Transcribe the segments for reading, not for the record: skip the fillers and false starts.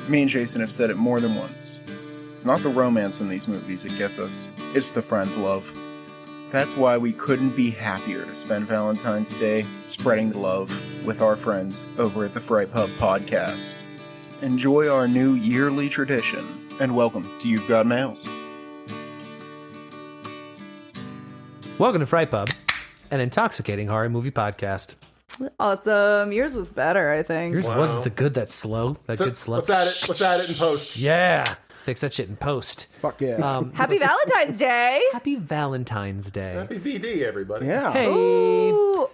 Me and Jason have said it more than once. It's not the romance in these movies that gets us, it's the friend love. That's why we couldn't be happier to spend Valentine's Day spreading the love with our friends over at the Fright Pub podcast. Enjoy our new yearly tradition, and welcome to You've Got Mails. Welcome to Fright Pub, an intoxicating horror movie podcast. Awesome. Yours was better, I think. Yours wasn't the good that slow. Good slow. Let's add it in post. Yeah. Fix that shit in post. Fuck yeah. Happy Valentine's Day. Happy Valentine's Day. Happy VD, everybody. Yeah. Hey. Ooh.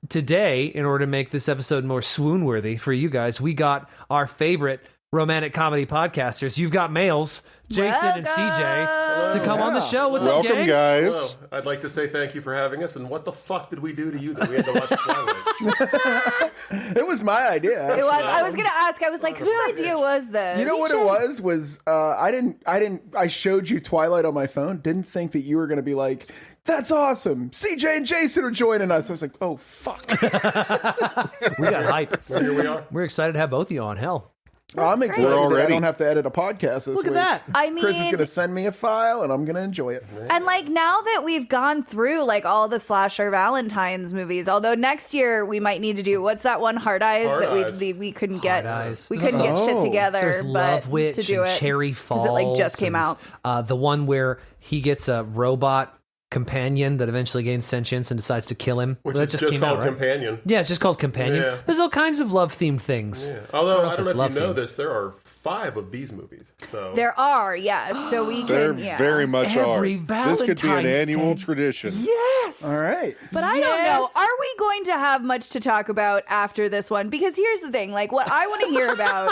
Today, in order to make this episode more swoon-worthy for you guys, we got our favorite romantic comedy podcasters. You've got males, Jason and CJ, to come on the show. What's up, gang? Welcome, guys. Hello. I'd like to say thank you for having us. And what the fuck did we do to you that we had to watch Twilight? It was my idea. It was. I was gonna ask. I was like, whose idea was this? You know what it was I showed you Twilight on my phone. Didn't think that you were going to be like, that's awesome. CJ and Jason are joining us. I was like, oh, fuck. We got hype. Well, here we are. We're excited to have both of you on. Hell. I'm excited We're all that I ready. don't have to edit a podcast this Look week. at that. I mean, Chris is going to send me a file, and I'm going to enjoy it. and like now that we've gone through like all the slasher Valentine's movies, although next year we might need to do what's that one, Hard Eyes, Hard that Eyes. we couldn't get. Eyes. We couldn't get shit Oh. together. There's but Love Witch to do and it, Cherry Falls. it like just came and, out. The one where he gets a robot companion that eventually gains sentience and decides to kill him. Which That is just came called out, right? Companion. Yeah, it's just called Companion. Yeah. There's all kinds of love-themed things. Yeah. Although, I don't it's know if you know love-themed. this, there are 5 of these movies. So There are, yes. So we There can, yeah. very much Every are. This could be an Valentine's annual Day. tradition. Yes! All right. But I don't know. Are we going to have much to talk about after this one? Because here's the thing, like what I want to hear about,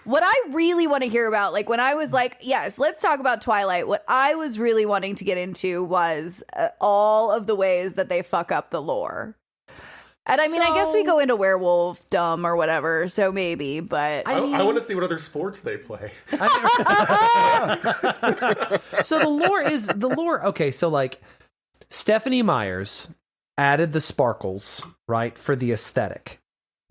what I really want to hear about, like when I was like, yes, let's talk about Twilight. What I was really wanting to get into was all of the ways that they fuck up the lore. And I mean, I guess we go into werewolf dumb or whatever, so maybe, but I want to see what other sports they play. So the lore. Okay, so like Stephanie Myers added the sparkles, right, for the aesthetic.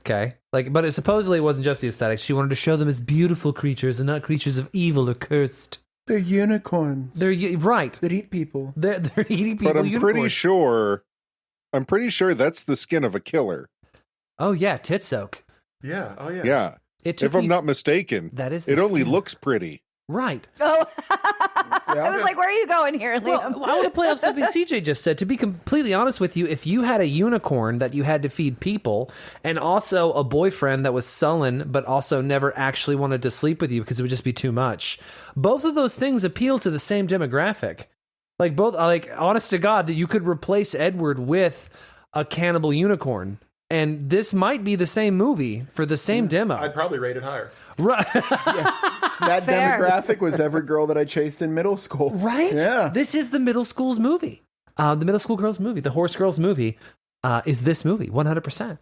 Okay, like, but it supposedly wasn't just the aesthetic. She wanted to show them as beautiful creatures and not creatures of evil or cursed. They're unicorns. They're right. that eat people. They're eating people. But I'm pretty unicorns. sure that's the skin of a killer. Oh yeah, tit soak. Yeah. Oh, yeah. Yeah. It took If I'm me- not mistaken, that is the it only skin. looks pretty. Right. oh, I was like, where are you going here, Liam? Well, I want to play off something CJ just said. To be completely honest with you, if you had a unicorn that you had to feed people, and also a boyfriend that was sullen but also never actually wanted to sleep with you because it would just be too much, both of those things appeal to the same demographic. Like both, like honest to God, that you could replace Edward with a cannibal unicorn. And this might be the same movie for the same demo. I'd probably rate it higher. Right. That Fair. demographic was every girl that I chased in middle school. Right? Yeah. This is the middle school's movie. The middle school girls movie, the horse girls movie, is this movie, 100%.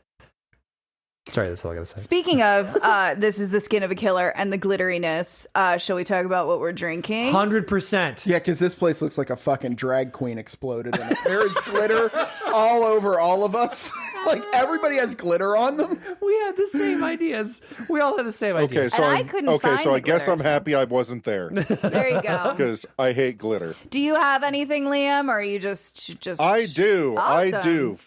Sorry, that's all I gotta say. Speaking of, this is the skin of a killer and the glitteriness. Shall we talk about what we're drinking? 100%. Yeah, because this place looks like a fucking drag queen exploded in it. There is glitter all over all of us. Like, everybody has glitter on them. We had the same ideas. We all had the same Okay, ideas. so And I I'm, couldn't okay, find so the I guess glitter, I'm happy I wasn't there There you go. because I hate glitter. Do you have anything, Liam, or are you just? I do. I Awesome. do.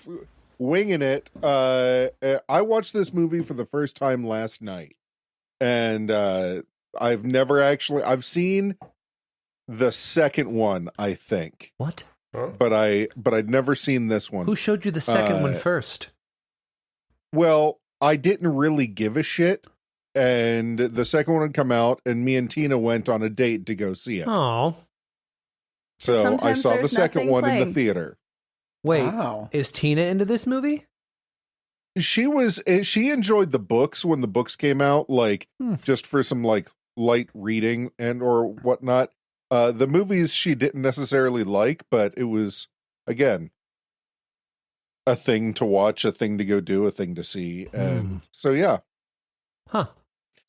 Winging it. I watched this movie for the first time last night, and I've seen the second one, I think, What? but I'd never seen this one. Who showed you the second one first? Well, I didn't really give a shit, and the second one had come out, and me and Tina went on a date to go see it. Oh, So I Sometimes saw the there's second nothing one in playing. the theater. wait. Wow. Is Tina into this movie? She enjoyed the books when the books came out, like just for some like light reading and or whatnot. The movies she didn't necessarily like, but it was again a thing to watch, a thing to go do, a thing to see, and so yeah. Huh.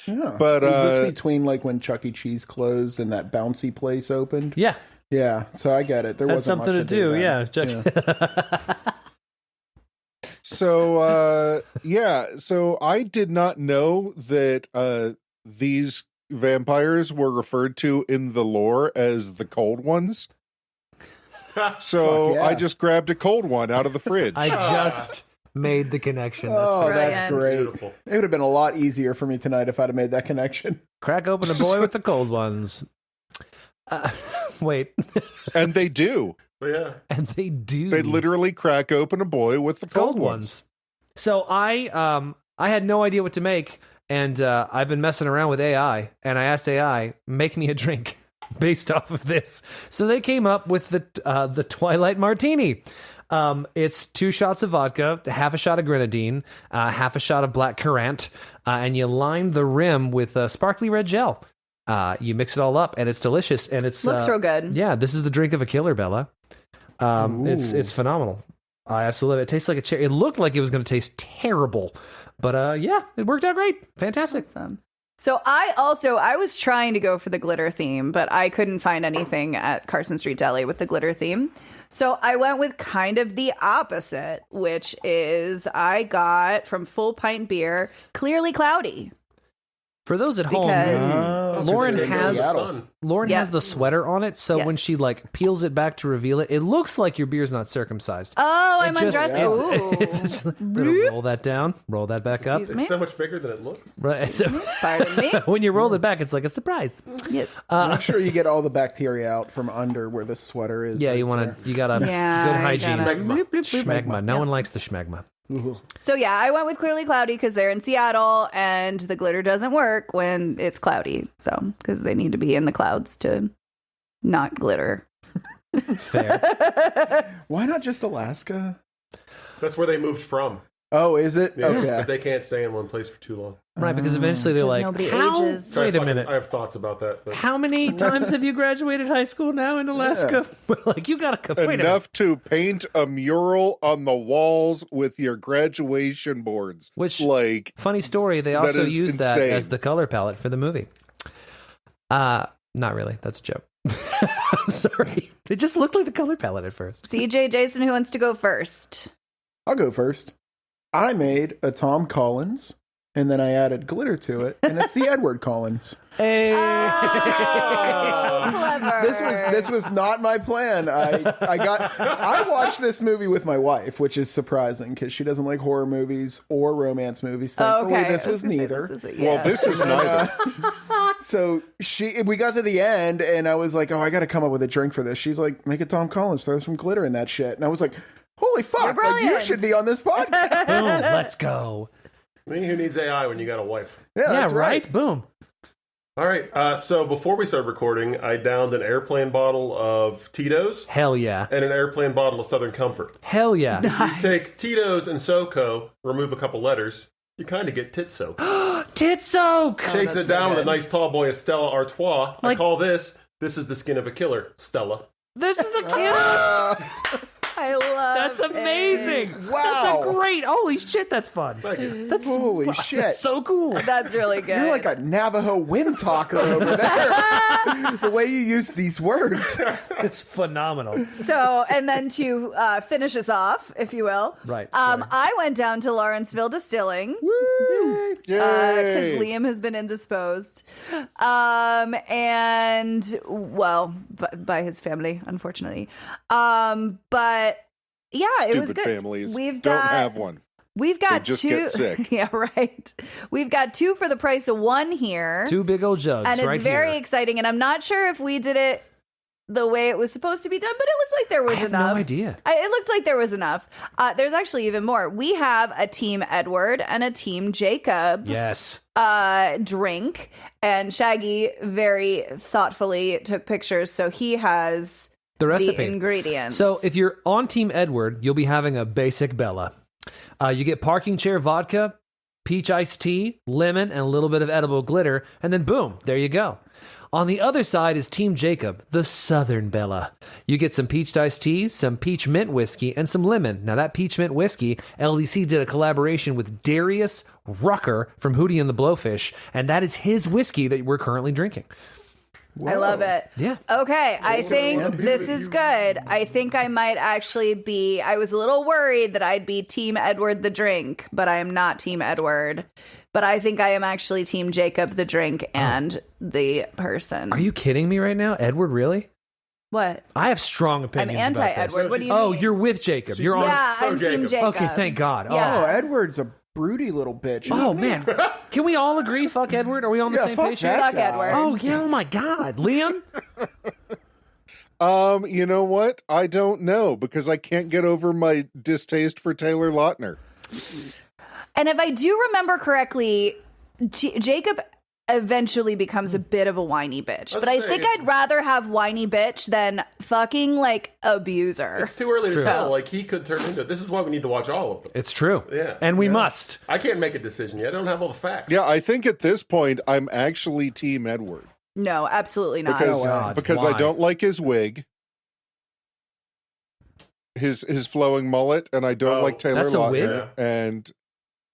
Yeah. But, was this between like when Chuck E. Cheese closed and that bouncy place opened? Yeah. Yeah, so I get it. There That's wasn't something to much do. then. Yeah. Check. So yeah, so I did not know that these vampires were referred to in the lore as the cold ones. So Fuck yeah. I just grabbed a cold one out of the fridge. I just made the connection. That's Oh, funny. that's Brilliant. great. Beautiful. It would have been a lot easier for me tonight if I'd have made that connection. Crack open a boy with the cold ones. Wait. And they do. But yeah. And they do. They literally crack open a boy with the cold ones. So I had no idea what to make, and I've been messing around with AI, and I asked AI, make me a drink based off of this. So they came up with the Twilight Martini. It's 2 shots of vodka, half a shot of grenadine, half a shot of black currant, and you line the rim with sparkly red gel. You mix it all up, and it's delicious. And it's Looks real good. Yeah, this is the drink of a killer, Bella. It's phenomenal. I absolutely love it. It tastes like a cherry. It looked like it was going to taste terrible, but yeah, it worked out great. Fantastic. Awesome. So I was trying to go for the glitter theme, but I couldn't find anything at Carson Street Deli with the glitter theme. So I went with kind of the opposite, which is I got from Full Pint Beer, Clearly Cloudy. For those at home, Because- Lauren Because has it's sun. Lauren has Yes. the sweater on it, so when Yes. she like peels it back to reveal it, it looks like your beer's not circumcised. Oh, It I'm just- undressed. it's- Ooh. it's just- roll that down, roll that back up. Excuse me? It's so much bigger than it looks. Right, so Pardon me. when you roll it back, it's like a surprise. Yes. Make sure you get all the bacteria out from under where the sweater is. Yeah, right you want to, you got a Yeah. good I hygiene. gotta- Schmegma. bloop, bloop, bloop. Schmegma. No one likes the schmegma. there. Ooh. So yeah, I went with Clearly Cloudy because they're in Seattle and the glitter doesn't work when it's cloudy. So because they need to be in the clouds to not glitter. Fair. Why not just Alaska? That's where they moved from. Oh, is it? Yeah. Okay. But they can't stay in one place for too long. Right, because eventually they're 'Cause like, nobody how? ages. Wait a I minute. have thoughts about that. But How many times have you graduated high school now in Alaska? Like, you gotta wait a minute. Enough to paint a mural on the walls with your graduation boards. Which- like, Funny story, they That also is used that insane. as the color palette for the movie. Not really. That's a joke. I'm sorry. It just looked like the color palette at first. CJ, Jason, who wants to go first? I'll go first. I made a Tom Collins, and then I added glitter to it, and it's the Edward Collins. Hey. Oh, clever. This was not my plan. I watched this movie with my wife, which is surprising because she doesn't like horror movies or romance movies. Thankfully, okay. this I was gonna say neither. well, this is neither. So we got to the end, and I was like, "Oh, I got to come up with a drink for this." She's like, "Make a Tom Collins, throw some glitter in that shit," and I was like, "Holy fuck! You're Like, you brilliant. should be on this podcast." Boom. Let's go. I mean, who needs AI when you got a wife? Yeah, Yeah, that's right? Boom. All right. So before we started recording, I downed an airplane bottle of Tito's Hell yeah. and an airplane bottle of Southern Comfort. Hell yeah. You take Tito's and SoCo, remove a couple letters, you kind of get tit soak. Tit soak. Chasing it down with a nice tall boy of Stella Artois. I Like- call this is the skin of a killer, Stella. This is a kid. I love That's amazing. Wow. That's a great. Holy shit, that's fun. Thank you. That's Holy shit. That's so cool. That's really good. You're like a Navajo wind talker over there. The way you use these words. It's phenomenal. So, and then to finish us off, if you will, Right, sorry. I went down to Lawrenceville Distilling Yay! because Liam has been indisposed, and well, by his family, unfortunately. But yeah, it was Stupid good. families We've don't got have one. We've got just two. get sick. Yeah, right. We've got 2 for the price of 1 here. 2 big old jugs And it's right very here. exciting. And I'm not sure if we did it the way it was supposed to be done, but it looks like there was I have enough. no idea. It looked like there was enough. There's actually even more. We have a Team Edward and a Team Jacob Yes. drink. And Shaggy very thoughtfully took pictures, so he has The recipe. the ingredients. So if you're on Team Edward, you'll be having a basic Bella. You get parking chair vodka, peach iced tea, lemon, and a little bit of edible glitter, and then boom, there you go. On the other side is Team Jacob, the Southern Bella. You get some peach iced tea, some peach mint whiskey, and some lemon. Now that peach mint whiskey, LDC did a collaboration with Darius Rucker from Hootie and the Blowfish, and that is his whiskey that we're currently drinking. I love it. Yeah. Okay, I think and this is good. I think I might actually be. I was a little worried that I'd be Team Edward the drink, but I am not Team Edward. But I think I am actually Team Jacob the drink and the person. Are you kidding me right now? Edward, really? What? I have strong I'm opinions about this. anti-Edward. What do you Oh, mean? you're with Jacob. You're on. Yeah, I'm pro Team Jacob. Jacob. Okay, thank God. Yeah. Oh, Edward's a broody little bitch. Oh, isn't he? man. Can we all agree? Fuck Edward? Are we on the Yeah, same fuck page that here? Fuck guy. Edward. Oh, yeah. Oh, my God. Liam? You know what? I don't know because I can't get over my distaste for Taylor Lautner. And if I do remember correctly, Jacob eventually becomes a bit of a whiny bitch. But I think I'd rather have whiny bitch than fucking like abuser. It's too early to True. tell. Like, he could turn into. This is why we need to watch all of them. It's true. Yeah. And we must. I can't make a decision yet. I don't have all the facts. Yeah, I think at this point I'm actually Team Edward No, absolutely not. because God, because why? I don't like his wig, his flowing mullet, and I don't Oh, like Taylor that's a wig? Lautner. And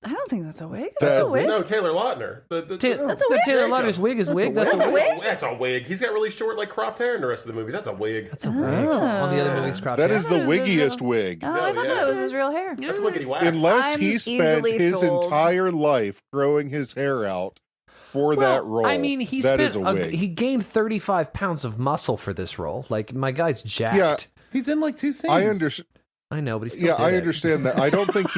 I don't think that's a wig. That- That's a wig. No, Taylor Lautner. That's a wig. Taylor Lautner's wig is wig. That's a That's a wig. wig? That's a wig. He's got really short, like, cropped hair in the rest of the movie. That's a wig. That's a wig. On the other movies, crop that hair. is the thought it was his wiggiest wig. Oh, I thought yeah. that was his real hair. That's wiggity whack. Unless I'm he spent easily his fooled. entire life growing his hair out for that role. I mean, he that spent is a wig. he gained 35 pounds of muscle for this role. Like, my guy's jacked. Yeah. He's in like 2 scenes. I understand. I know, but he still Yeah, did I it. understand that. I don't think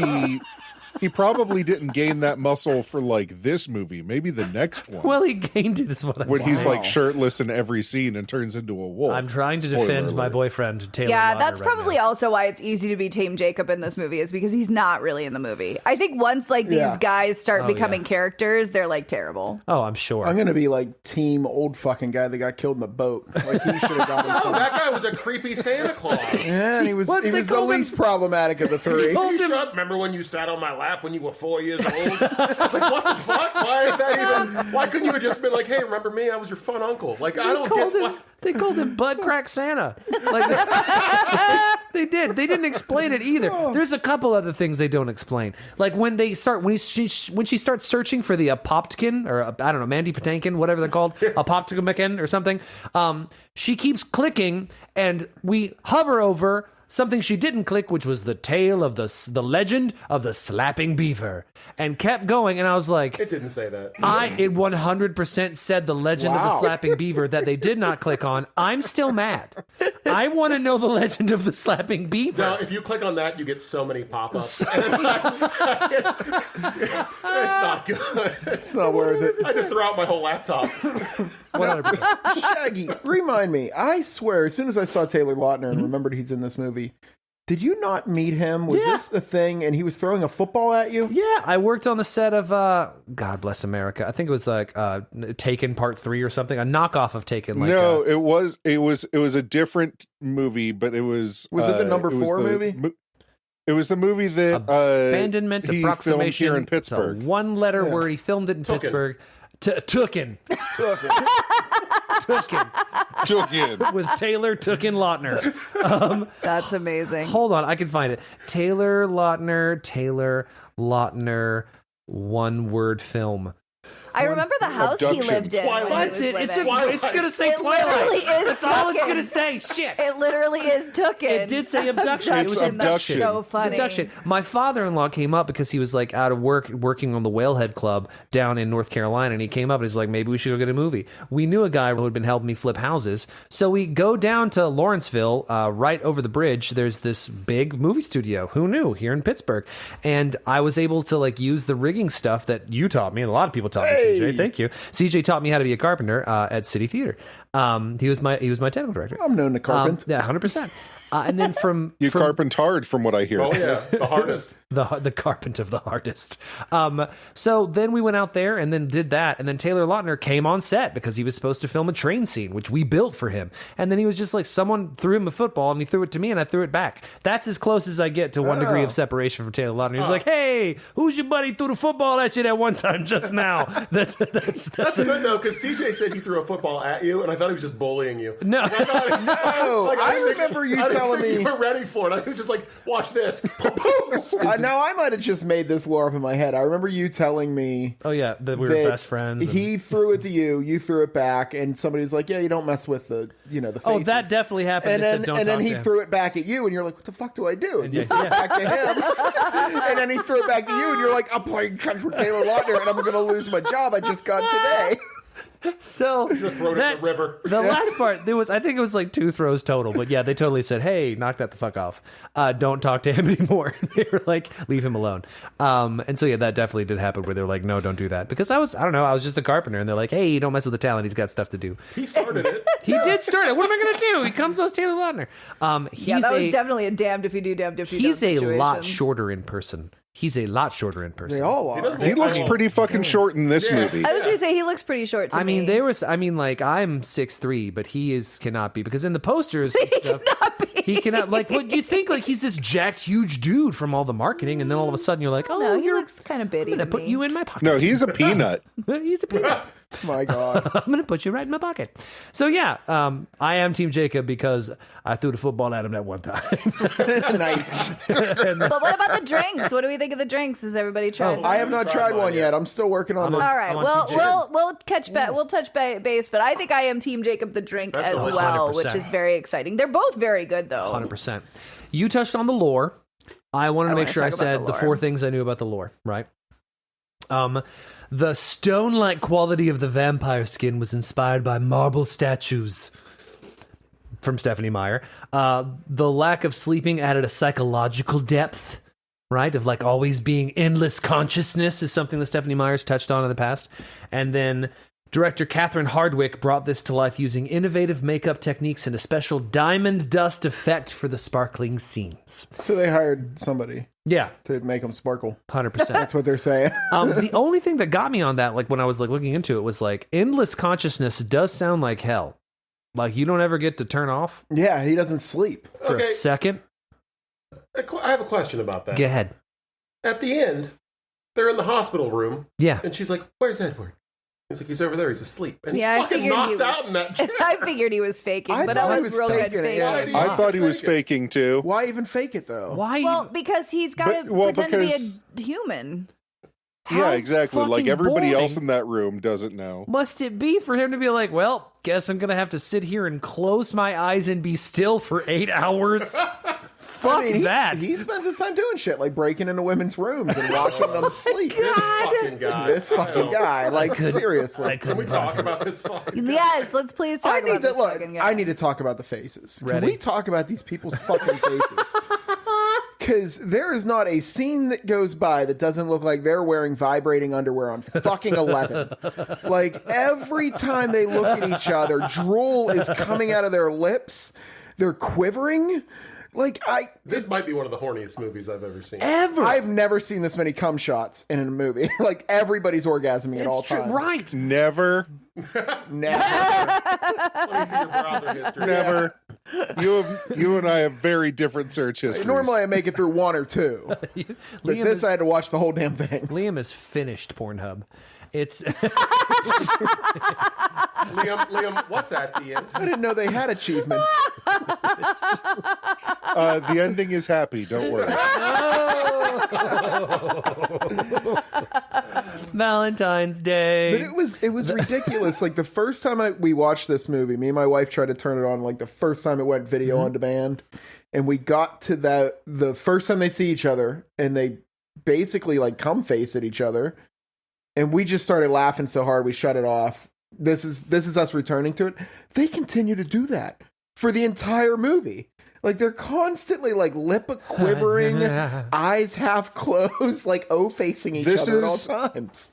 he probably didn't gain that muscle for like this movie. Maybe the next one. Well, he gained it, is what I'm when saying. he's like shirtless in every scene and turns into a wolf. I'm trying to Spoiler defend my alert. boyfriend, Taylor Yeah, Lautner, that's right probably now. also why it's easy to be Team Jacob in this movie, is because he's not really in the movie. I think once like these Yeah. guys start Oh, becoming yeah. characters, they're like terrible. Oh, I'm sure. I'm gonna be like team old fucking guy that got killed in the boat. Like he should have got Oh, himself. that guy was a creepy Santa Claus. Yeah, and he was What, he they was the called him- least problematic of the three. You shut up. Remember when you sat on my lap when you were 4 years old? It's like, what the fuck? Why is that even? Why couldn't you have just been like, hey, remember me? I was your fun uncle. Like, I don't get why. They called him Bud Crack Santa. Like, they did. They didn't explain it either. There's a couple other things they don't explain. Like when they start, when she starts searching for the Apoptkin, or I don't know, Mandy Patinkin, whatever they're called, Apoptkin or something. She keeps clicking, and we hover over something she didn't click, which was the tale of the legend of the slapping beaver, and kept going. And I was like, It didn't say that. it 100% said the legend of the Wow. slapping beaver that they did not click on. I'm still mad. I want to know the legend of the slapping beaver. Now, if you click on that, you get so many pop-ups. It's not good. It's not worth it. I had to throw out my whole laptop. 100%. Shaggy, remind me. I swear, as soon as I saw Taylor Lautner and remembered he's in this movie, did you not meet him? Was Yeah. this a thing? And he was throwing a football at you? Yeah, I worked on the set of God Bless America. I think it was like Taken Part 3 or something, a knockoff of Taken. Like, No, it was a different movie, but it was Was it the number it was 4 the movie? It was the movie that Abandonment, he Approximation. filmed here in It's a Pittsburgh. one-letter Yeah. word. He filmed it in Tooken. Pittsburgh. Tooken. Tooken. Took in. With Taylor Tooken Lautner. That's amazing. Hold on, I can find it. Taylor Lautner, one-word film. I remember the house he Abduction. lived in. when he That's was it. It's living. it's gonna say It Twilight. literally is That's all it's Tooken. gonna say. Shit. It literally is Tooken. It did say abduction. It was Abduction. That's abduction. so It was funny. abduction. My father-in-law came up because he was like out of work working on the Whalehead Club down in North Carolina, and he came up and he's like, maybe we should go get a movie. We knew a guy who had been helping me flip houses, so we go down to Lawrenceville, right over the bridge. There's this big movie studio. Who knew? Here in Pittsburgh, and I was able to like use the rigging stuff that you taught me, and a lot of people taught me. CJ, thank you. CJ taught me how to be a carpenter at City Theater. He was my technical director. I'm known to carpent. Yeah, 100%. And then from You from, carpent hard, from what I hear. Oh, yeah. The hardest. the carpent of the hardest. So then we went out there and then did that, and then Taylor Lautner came on set because he was supposed to film a train scene, which we built for him. And then he was just like, someone threw him a football, and he threw it to me, and I threw it back. That's as close as I get to one degree of separation from Taylor Lautner. He was like, "Hey, who's your buddy threw the football at you that one time just now?" That's That's good, though, because CJ said he threw a football at you, and I thought he was just bullying you. no. Oh, I remember you I telling me. You were ready for it. I was just like, watch this. Now I might have just made this lore up in my head. I remember you telling me. Oh yeah, that we were that best friends. and- He threw it to you. You threw it back, and somebody was like, "Yeah, you don't mess with the faces." Oh, that definitely happened. And They then, said, "Don't and then talk he to him." threw it back at you, and you're like, "What the fuck do I do?" And you yeah, threw yeah. it back to him, and then he threw it back to you, and you're like, "I'm playing Trench with Taylor Lautner, and I'm going to lose my job I just got today." So Throw it in the river. the last part, I think it was like 2 throws total, but yeah, they totally said, "Hey, knock that the fuck off. Don't talk to him anymore." They were like, "Leave him alone." And so yeah, that definitely did happen where they're like, "No, don't do that." Because I was just a carpenter, and they're like, "Hey, don't mess with the talent. He's got stuff to do." He started it. He did start it. What am I gonna do? He comes to Taylor Lautner. Yeah, that was definitely a damned if you do, damned if you don't He's a lot situation. shorter in person. He's a lot shorter in person. They all are. He looks pretty fucking short in this movie. I was gonna say he looks pretty short to me. Like I'm 6'3", but he cannot be, because in the posters and stuff, he cannot. Like, what do you think? Like, he's this jacked, huge dude from all the marketing, and then all of a sudden you're like, "Oh, No, he looks kind of bitty. I'm gonna to put me. you in my pocket." No, he's a peanut. He's a peanut. My God. I'm gonna put you right in my pocket. So yeah, I am Team Jacob because I threw the football at him that one time. Nice. But what about the drinks? What do we think of the drinks? Has everybody tried? I have not tried one yet. I'm still working on this. All right, I'm on well, Team Jacob. we'll touch base, but I think I am Team Jacob the drink That's as delicious. well, 100%. which is very exciting. They're both very good though. 100%. You touched on the lore. I wanted to make wanna sure I talk about said the the lore. 4 things I knew about the lore, right? The stone-like quality of the vampire skin was inspired by marble statues from Stephanie Meyer. The lack of sleeping added a psychological depth, right? Of like always being endless consciousness is something that Stephanie Meyer's touched on in the past. And then director Catherine Hardwicke brought this to life using innovative makeup techniques and a special diamond dust effect for the sparkling scenes. So they hired somebody Yeah, to make them sparkle. 100%. That's what they're saying. The only thing that got me on that, like when I was like looking into it, was like endless consciousness does sound like hell. Like you don't ever get to turn off Yeah, he doesn't sleep. for a Okay. second. I have a question about that. Go ahead. At the end, they're in the hospital room, Yeah. and she's like, "Where's Edward?" He's like, "He's over there. He's asleep." And Yeah, I he's fucking figured he knocked was- out in that chair. I figured he was faking, I but thought I he was was real good faking it, faking. yeah. Why do you I think thought he he's was faking? faking too. Why even fake it though? Why? Well, because he's got to Well, pretend to because- be a human. Yeah, How exactly. Like fucking everybody boring else in that room doesn't know. must it be for him to be like, well, guess I'm gonna have to sit here and close my eyes and be still for 8 hours? Fuck I mean, that. He spends his time doing shit like breaking into women's rooms and watching them sleep. This fucking guy. This fucking guy, like seriously. Can we talk about this fucking guy? Yes, let's please talk I about need to this look. fucking guy. I need to talk about the faces. Can Ready? we talk about these people's fucking faces? Because there is not a scene that goes by that doesn't look like they're wearing vibrating underwear on fucking 11. Like every time they look at each other, drool is coming out of their lips. They're quivering. Like This might be one of the horniest movies I've ever seen. Ever. I've never seen this many cum shots in a movie. Like everybody's orgasming at all It's true. times. Right. Never, Never. Let me see your browser history. never. You and I have very different search histories. Normally I make it through one or two. But Liam this is- I had to watch the whole damn thing. Liam is finished Pornhub. It's Liam, what's at the end? I didn't know they had achievements. The ending is happy. Don't worry. Valentine's Day. But it was ridiculous. Like the first time we watched this movie, me and my wife tried to turn it on. Like the first time it went video on demand, and we got to the first time they see each other, and they basically like cum face at each other, and we just started laughing so hard we shut it off. This is us returning to it. They continue to do that for the entire movie. Like they're constantly like lip quivering, eyes half closed, like facing each other at all times.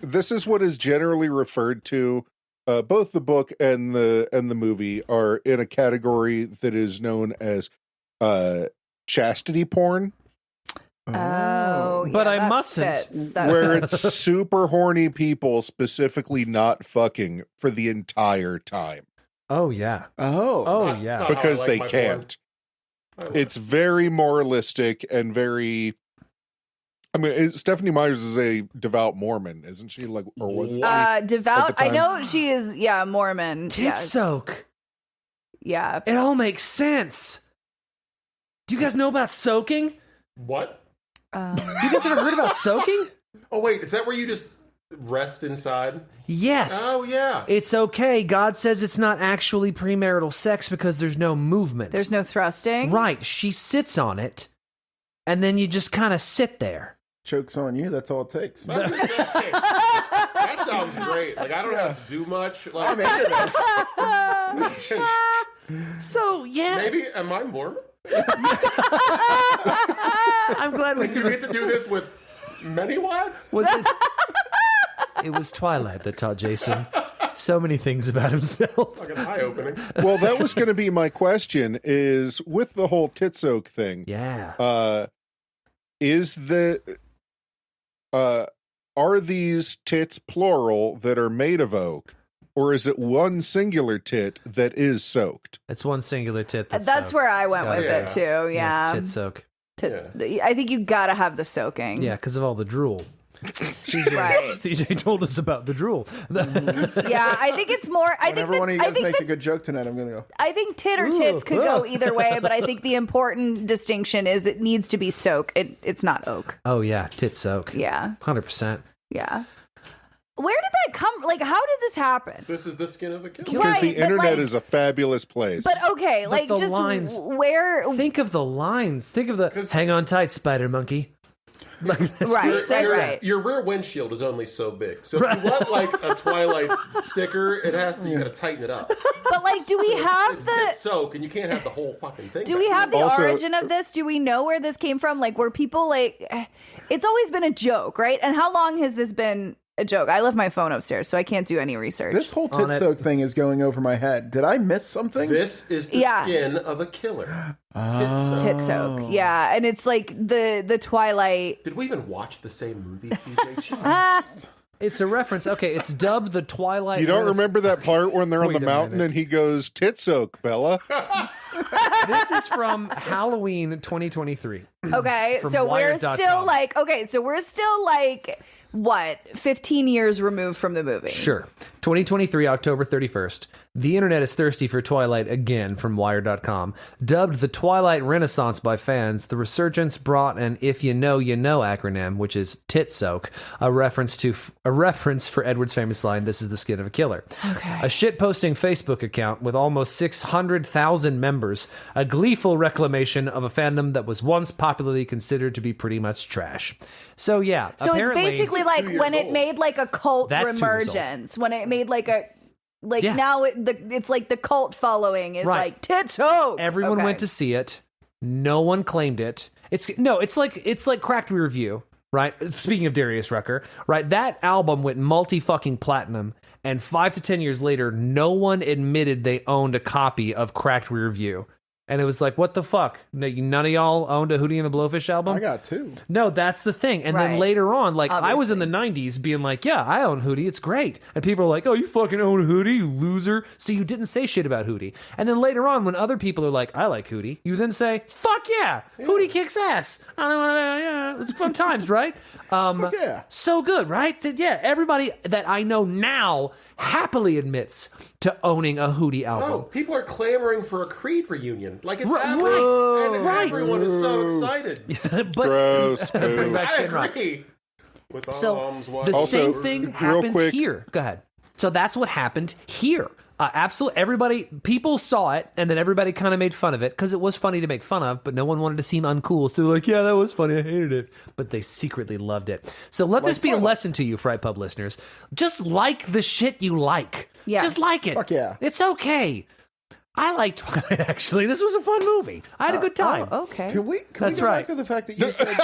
This is what is generally referred to. Both the book and the movie are in a category that is known as chastity porn, Oh, But yeah, I that mustn't. fits. That where it's super horny people specifically not fucking for the entire time oh yeah. Oh, Oh It's yeah. not how I because like they my can't. porn. It's very moralistic and very. I mean, Stephanie Myers is a devout Mormon, isn't she? Like, or was it? devout. At the I time. know she is. Yeah, Mormon. Tit Yes. soak. Yeah. It all makes sense. Do you guys know about soaking? What? You guys ever heard about soaking? Oh, wait, is that where you just rest inside? Yes. Oh, yeah. It's okay. God says it's not actually premarital sex because there's no movement. There's no thrusting. Right. She sits on it, and then you just kind of sit there. Joke's on you. That's all it takes. That's okay. That sounds great. Like, I don't have to do much. Like, I'm into this. So, yeah. maybe, am I Mormon? I'm glad we Like, you get to do this with many wives? Was it? It was Twilight that taught Jason so many things about himself. Fucking eye-opening. Well, that was going to be my question, is with the whole tit soak thing, Yeah. is the are these tits plural that are made of oak, or is it one singular tit that is soaked? It's one singular tit. That's soaked. where I went It's with gotta it be. too. Yeah. Tit soak. I think you gotta have the soaking. Yeah, because of all the drool. Right. CJ told us about the drool. Yeah, I think it's more. Whenever one of you guys makes a good joke tonight, I'm going to go. I think tit or tits could go either way, but I think the important distinction is it needs to be soak. It's not oak. Oh, yeah. Tit soak. Yeah. 100%. Yeah. Where did that come? Like, how did this happen? This is the skin of a killer. Because Right, the but, internet like- is a fabulous place. But okay, But like the just lines- where? Think of the lines. Think of the hang on tight, spider monkey. Like, Right, right. Your rear windshield is only so big. So if you want like a Twilight sticker, you got to tighten it up. But like, do we have It's the? soak, and you can't have the whole fucking thing. Do we back have the there. Also- origin of this? Do we know where this came from? Like, were people like? It's always been a joke, right? And how long has this been a joke? I left my phone upstairs, so I can't do any research. This whole On tit it. soak thing is going over my head. Did I miss something? This is the Yeah. skin of a killer. tit soak, yeah, and it's like the Twilight. Did we even watch the same movie, CJ? Jesus. it's a reference. Okay, it's dubbed the Twilight. you don't Renaissance- remember that part when they're on Wait the a mountain minute. and he goes, tit soak, Bella? This is from Halloween 2023. Okay, From so we're Wired.com. still like what 15 years removed from the movie. Sure. 2023, October 31st. The internet is thirsty for Twilight again from Wired.com. Dubbed the Twilight Renaissance by fans, the resurgence brought an "if you know, you know" acronym, which is tit soak, a reference for Edward's famous line, "This is the skin of a killer." Okay. A shitposting Facebook account with almost 600,000 members, a gleeful reclamation of a fandom that was once popularly considered to be pretty much trash. So yeah, So it's apparently, basically like 2 years when it old. made like a cult That's 2 years old. reemergence, when it made like a Yeah. now it's like the cult following is Right. like tit soak. everyone Okay. went to see it. No one claimed it. It's like Cracked Rear View, right? Speaking of Darius Rucker, right? That album went multi-fucking platinum, and 5 to 10 years later, no one admitted they owned a copy of Cracked Rear View. And it was like, what the fuck? None of y'all owned a Hootie and the Blowfish album? I got two. No, that's the thing. And then Right. later on, like, I was in the 90s being like, yeah, I own Hootie. It's great. And people are like, oh, you fucking own Hootie, you loser. So you didn't say shit about Hootie. And then later on, when other people are like, I like Hootie, you then say, fuck yeah, Hootie kicks ass. Yeah, it's fun times, right? yeah. So good, right? So, yeah, everybody that I know now happily admits to owning a Hootie album. Oh, people are clamoring for a Creed reunion. Like it's Right, happening. And right. everyone is so excited. But Gross. bring Boo. back I Shinrock. agree. With So arms the wide same open. thing real happens quick- here. Go ahead. So that's what happened here. Absolutely, people saw it, and then everybody kind of made fun of it because it was funny to make fun of, but no one wanted to seem uncool. So they're like, yeah, that was funny. I hated it. But they secretly loved it. So let this be a lesson to you, Fright Pub listeners. Just like the shit you like. Yes. Just like it. Fuck yeah. It's okay. I liked Twilight, actually. This was a fun movie. I had a good time. Oh, okay. Can we That's go right. back to the fact that you said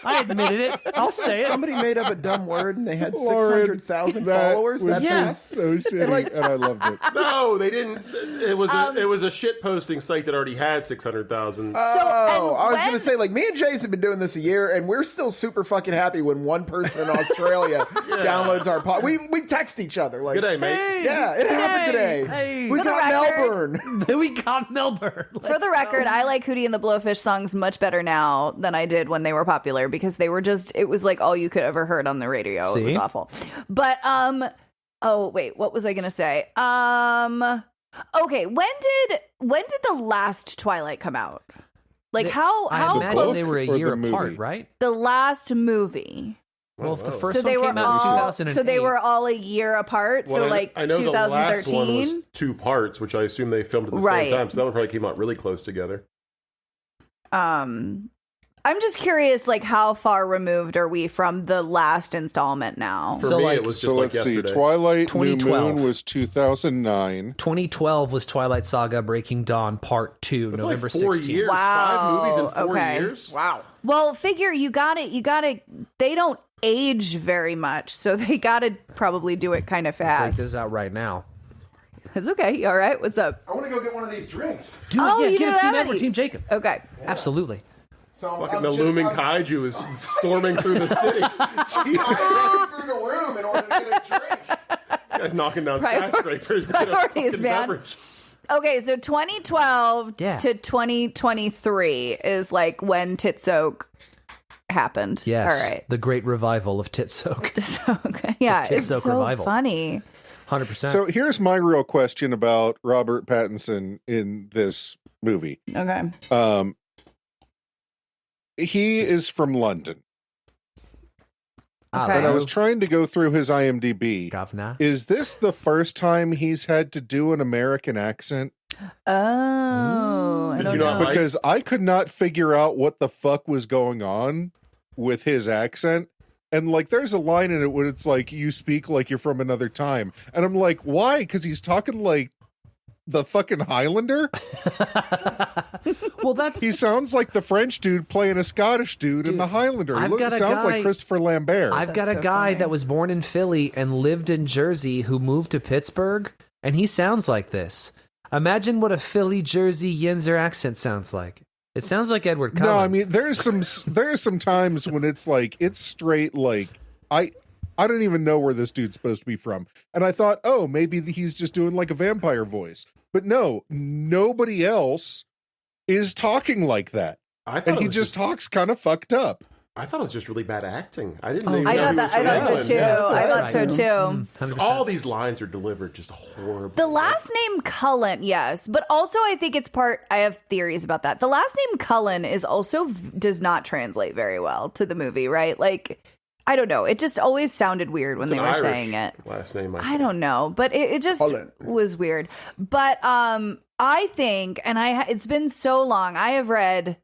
I admitted it. I'll say it. somebody made up a dumb word and they had Lauren, 600,000 that followers? was That's Yeah. just so shitty, and I loved it. No, they didn't. It was a shit posting site that already had 600,000. So, Oh, and I was when- going to say, like, me and Jace have been doing this a year, and we're still super fucking happy when one person in Australia downloads our pod. We text each other, like, Good day, mate. Hey, yeah, it happened today. Hey. We For the got record- Melbourne. We got Melbourne. For the record, I like Hootie and the Blowfish songs much better now than I did when they were popular because they were just, it was like all you could ever heard on the radio. It was See? awful. But, oh, wait, what was I going to say? Okay, when did the last Twilight come out? Like how I imagine close they were a or year the apart, movie? right? the last movie? Well, if the first So one they were came out in all 2008. so they were all a year apart. Well, so like I know the last one was 2013. 2 parts, which I assume they filmed at the Right. same time. So that one probably came out really close together. I'm just curious, like how far removed are we from the last installment now? For So, me, like- it was So just like let's see. yesterday. Twilight 2012. New Moon was 2009. 2012 was Twilight Saga Breaking Dawn Part 2, That's November like 4 16th. years. Wow. 5 movies in 4 Okay. years. Wow. Well, figure you got it. They don't age very much, so they got to probably do it kind of Break fast. this out right now. It's okay. You all right? What's up? I want to go get one of these drinks. Dude, Oh, yeah, you get a don't Team have Edward, any. Team Jacob. Okay. Absolutely. So Fucking the looming kaiju is storming through the city. Jesus Christ. I'm through the room in order to get a drink. This guy's knocking down Prior- skyscrapers to get a priorities, fucking man. beverage. Okay, so 2012 Yeah. to 2023 is like when Titsoak happened. Yes. All right. The great revival of Tit Soak. So, okay. Yeah, The it's Titsoak so revival. funny. 100%. So here's my real question about Robert Pattinson in this movie. Okay. He is from London, Ah, Okay. and I was trying to go through his IMDb. Governor. Is this the first time he's had to do an American accent? Oh, I Did don't you not know. like- Because I could not figure out what the fuck was going on with his accent. And like, there's a line in it where it's like, you speak like you're from another time. And I'm like, why? Because he's talking like the fucking Highlander. Well, that's He sounds like the French dude playing a Scottish dude in the Highlander. I've got a Sounds guy- like Christopher Lambert. I've got a so guy funny. that was born in Philly and lived in Jersey who moved to Pittsburgh, and he sounds like this. Imagine what a Philly, Jersey, Yinzer accent sounds like. It sounds like Edward Cullen. No, I mean there's some times when it's like it's straight like I don't even know where this dude's supposed to be from. And I thought, oh, maybe he's just doing like a vampire voice. But no, nobody else is talking like that. I thought And it he was just talks kind of fucked up. I thought it was just really bad acting. I didn't Oh, even I know thought he that. was I from thought so England. too. Yeah, I that's thought right. so too. 100%. All these lines are delivered just horribly. The last name Cullen, yes, but also I think it's part. I have theories about that. The last name Cullen is also does not translate very well to the movie, right? Like, I don't know. It just always sounded weird when It's they an were Irish saying it. last name. I don't know, but it just Cullen. was weird. But I think, and it's been so long. I have read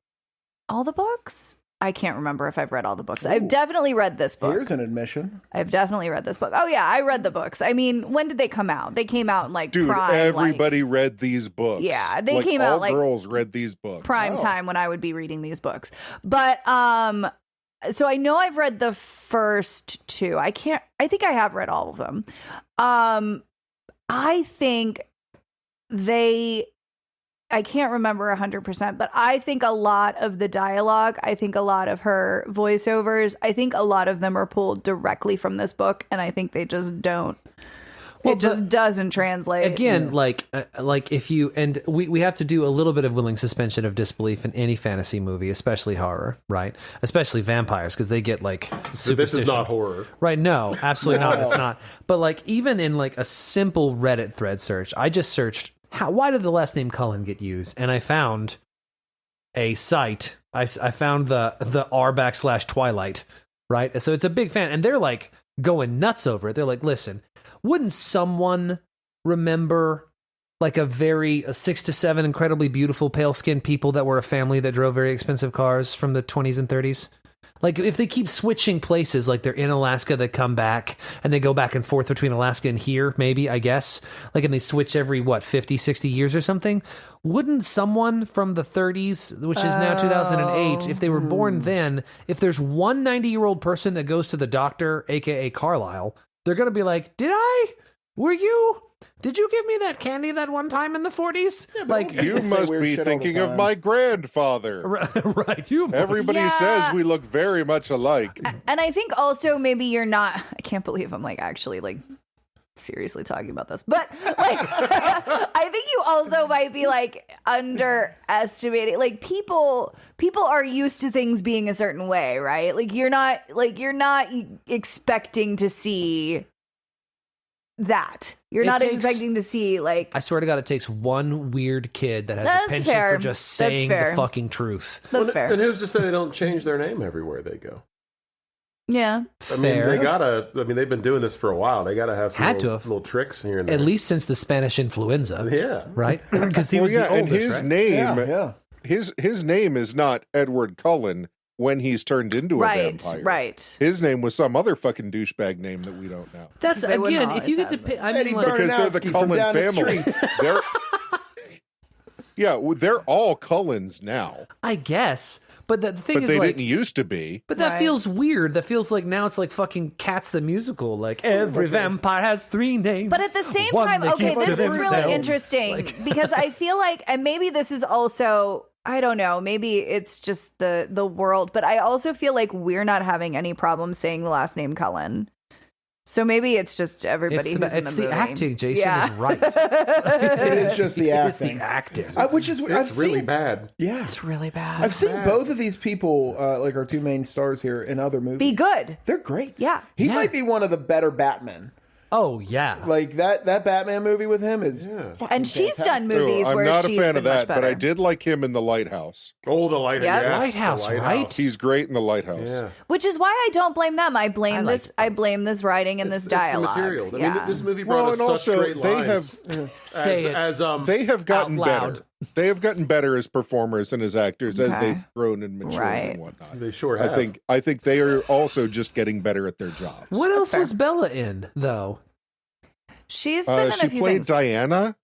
all the books. I can't remember if I've read all the books. I've definitely read this book. Here's an admission. I've definitely read this book. Oh yeah, I read the books. I mean, when did they come out? They came out in like Dude, prime. everybody read these books. Yeah, they Like, came all out, like, girls read these books. prime time when I would be reading these books. But so I know I've read the first two. I think I have read all of them. I think I can't remember 100%, but I think a lot of the dialogue, I think a lot of her voiceovers, I think a lot of them are pulled directly from this book, and I think they just don't. Well, it just doesn't translate. Again, like if you and we have to do a little bit of willing suspension of disbelief in any fantasy movie, especially horror, right? Especially vampires, because they get like So this is superstition. not horror. Right, no, absolutely not. It's not. But like even in like a simple Reddit thread search, I just searched why did the last name Cullen get used, and I found a site. I found the r/Twilight, right? So it's a big fan, and they're like going nuts over it. They're like, listen, wouldn't someone remember like a 6 to 7 incredibly beautiful pale skinned people that were a family that drove very expensive cars from the 20s and 30s? Like, if they keep switching places, like they're in Alaska, they come back, and they go back and forth between Alaska and here, maybe, I guess. Like, and they switch every, 50, 60 years or something? Wouldn't someone from the 30s, which is now 2008, if they were born then, if there's one 90-year-old person that goes to the doctor, a.k.a. Carlisle, they're going to be like, did you give me that candy that one time in the 40s? Like, You Say must weird be shit all the thinking of time. my grandfather. right, you must. Everybody Yeah. says we look very much alike. And I think also maybe you're not. I can't believe I'm like actually like seriously talking about this, but like I think you also might be like underestimating. Like people are used to things being a certain way, right? Like you're not expecting to see that. You're It not takes- expecting to see like. I swear to God, it takes one weird kid that has That's a penchant fair. for just That's saying fair. the fucking truth. That's fair. And who's to say they don't change their name everywhere they go? Yeah. I mean, Fair. they've been doing this for a while. They gotta have some Had to little, have. little tricks here and there. At least since the Spanish influenza, Yeah. right? Because he Well, was yeah, the and oldest, his right? name, Yeah. his name is not Edward Cullen when he's turned into a Right. vampire. Right. His name was some other fucking douchebag name that we don't know. That's They wouldn't again, if you get to always pick, I Eddie mean, like, Byrne. Because they're the Baranowski from Cullen down the family. street. They're they're all Cullens now, I guess. But the thing but is, they like, didn't used to be. but that Right. feels weird. That feels like now it's like fucking Cats the musical. Like every vampire has 3 names. But at the same one time, they okay, keep this to is really themselves. interesting Like- because I feel like, and maybe this is also, I don't know, maybe it's just the world, but I also feel like we're not having any problem saying the last name Cullen. So maybe it's just everybody who's in the movie. acting. Jason Yeah. is right. It is just the It's acting. the acting. Which is I've It's really seen, bad. Yeah. It's really bad. I've seen both of these people, like our two main stars here, in other movies. Be good. They're great. Yeah. He Yeah. might be one of the better Batmen. Oh yeah. Like that Batman movie with him is fucking And she's done fantastic. movies I'm where not a she's fan been of much that, but I better. did like him in The Lighthouse. Oh, the lighthouse. Yep. Yes, Lighthouse, the right? He's great in The Lighthouse. Yeah. Which is why I don't blame them. I blame I this. liked I blame this writing and this dialogue. It's the material. I Yeah. mean, this movie brought Well, us and such also great they lines. Say it. They have gotten Out loud. better. They have gotten better as performers and as actors as Okay. they've grown and matured Right. and whatnot. They sure have. I think they are also just getting better at their jobs. What else fair. was Bella in though? She's been in a She few played things. Diana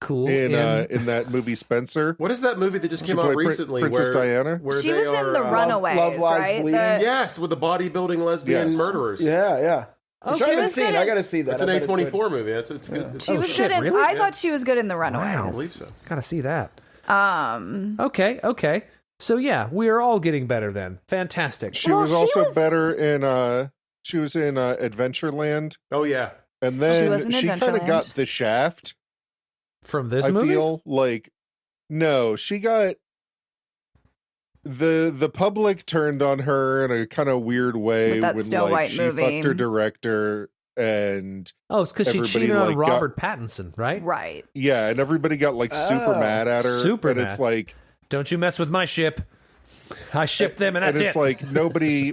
Cool. in that movie Spencer. What is that movie that just She came out played recently? Princess where, Diana? Where She they was in are, The Runaways, Love Lies right? Bleeding. Yes, with the bodybuilding lesbian Yes. murderers. Yeah. Which she I haven't was seen. good I in- got to see that. It's I an bet it's good. A24 movie. It's good. It's, She was shit, good in. really? I Yeah. thought she was good in The Runaways. Wow. I believe so. Gotta see that. Um, Okay. So yeah, we are all getting better then. Fantastic. She Well, was she also was- better in she was in Adventureland, Oh yeah. and was then in she kind of Adventureland. got the shaft. From this I movie? feel like no, she got the public turned on her in a kind of weird way With that when Snow like White she movie. fucked her director and Oh, it's because she everybody, cheated on like, got- Robert Pattinson, right? right. yeah, and everybody got like super Oh, mad at her. super and it's mad. like Don't you mess with my ship. I ship them, and that's it's it. like nobody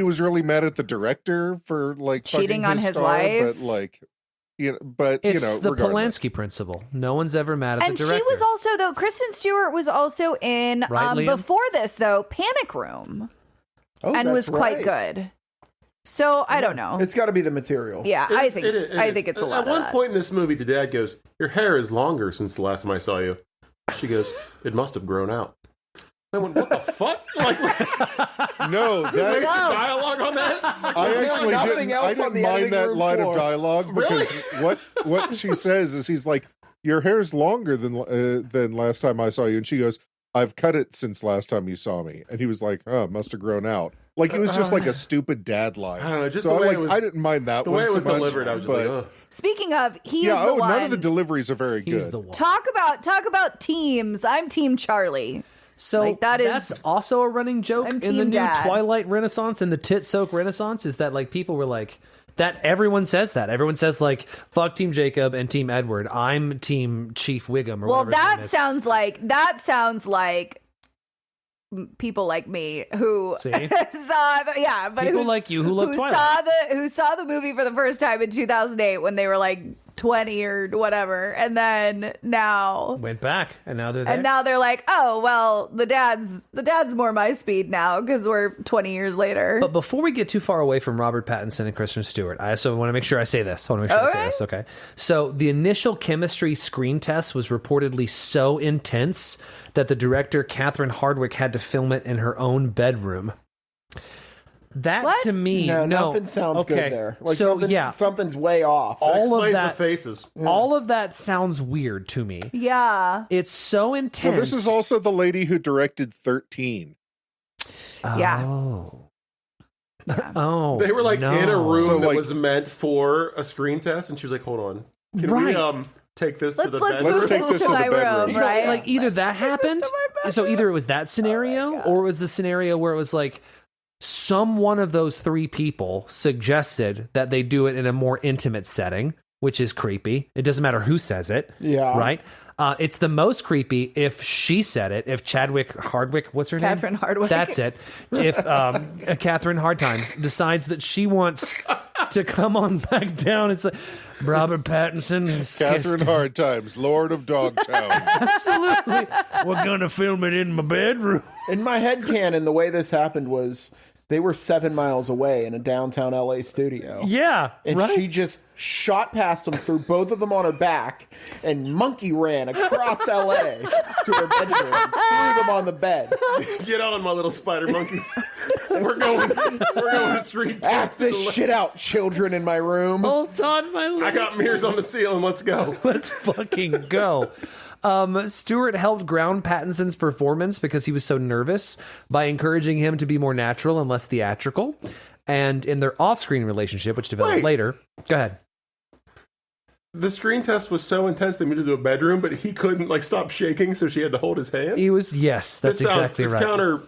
was really mad at the director for like Cheating fucking on his his star, wife. but like but it's you know, the regardless. Polanski principle. No one's ever mad at And the she director. was also though. Kristen Stewart was also in Right, Liam? before this though Panic Room Oh, and was that's quite right. good. So I don't know. It's got to be the material. Yeah, It I is- think it is- it I is. think it's a lot. At one of that. point in this movie, the dad goes, "Your hair is longer since the last time I saw you." She goes, "It must have grown out." I went, "What the fuck?" Like, No, that dialogue on that? I there actually nothing didn't. else I on didn't the mind editing that room line floor? of dialogue because what she says is he's like, "Your hair's longer than last time I saw you," and she goes, "I've cut it since last time you saw me," and he was like, "Oh, it must have grown out." Like it was just like a stupid dad line. I don't know, just so the way I it was- I didn't mind that The one way it was so much, delivered, I was just but- like, "Ugh." Speaking of, he is yeah. the Oh, one. none of the deliveries are very He's good. the one. talk about teams. I'm Team Charlie. So Like, that's is- also a running joke I'm in the Team new Dad. Twilight Renaissance and the tit soak Renaissance is that like people were like that. Everyone says that. Everyone says like fuck Team Jacob and Team Edward. I'm Team Chief Wiggum. Or Well, whatever his name that is. sounds like people like me who See? saw but People who's- like you who love Twilight. who saw the movie for the first time in 2008 when they were like 20 or whatever, and then now went back and now they're there. and now they're like, oh well, the dad's more my speed now because we're 20 years later. But before we get too far away from Robert Pattinson and Kristen Stewart, I also want to make sure I say this. I want to make sure I say Okay. this. Okay. So the initial chemistry screen test was reportedly so intense that the director Catherine Hardwicke had to film it in her own bedroom. That What? to me, No, no, nothing sounds okay. good there. Like so something, yeah, something's way off. all of Explains that, the faces. all of that sounds weird to me. yeah. It's so intense. Well, this is also the lady who directed 13. Yeah. Oh. Yeah. Oh, They were like no. in a room So, that like- was meant for a screen test, and she was like, "Hold on, can Right. we take this to Let's the let's bedroom?" move take this this to to the my bedroom. room, So, right? Like either that happened, to my so either it was that Oh scenario, or it was the scenario where it was like some one of those three people suggested that they do it in a more intimate setting, which is creepy. It doesn't matter who says it. Yeah. Right? It's the most creepy if she said it, if Hardwick, what's her name? Catherine Hardwick. That's it. If Catherine Hardtimes decides that she wants to come on back down, it's like, Robert Pattinson has Catherine kissed- Hardtimes, Lord of Dogtown. Absolutely. We're going to film it in my bedroom. In my headcanon, the way this happened was they were 7 miles away in a downtown LA studio. Yeah. And right? she just shot past them, threw both of them on her back, and monkey ran across LA to her bedroom, threw them on the bed. Get on, my little spider monkeys. We're going to street. Act this shit out, children in my room. Hold on, my little I got mirrors on the ceiling. Let's go. Let's fucking go. Stewart helped ground Pattinson's performance because he was so nervous by encouraging him to be more natural and less theatrical. And in their off-screen relationship, which developed Wait. later, go ahead. The screen test was so intense they moved into a bedroom, but he couldn't stop shaking, so she had to hold his hand. He was that's exactly it's right.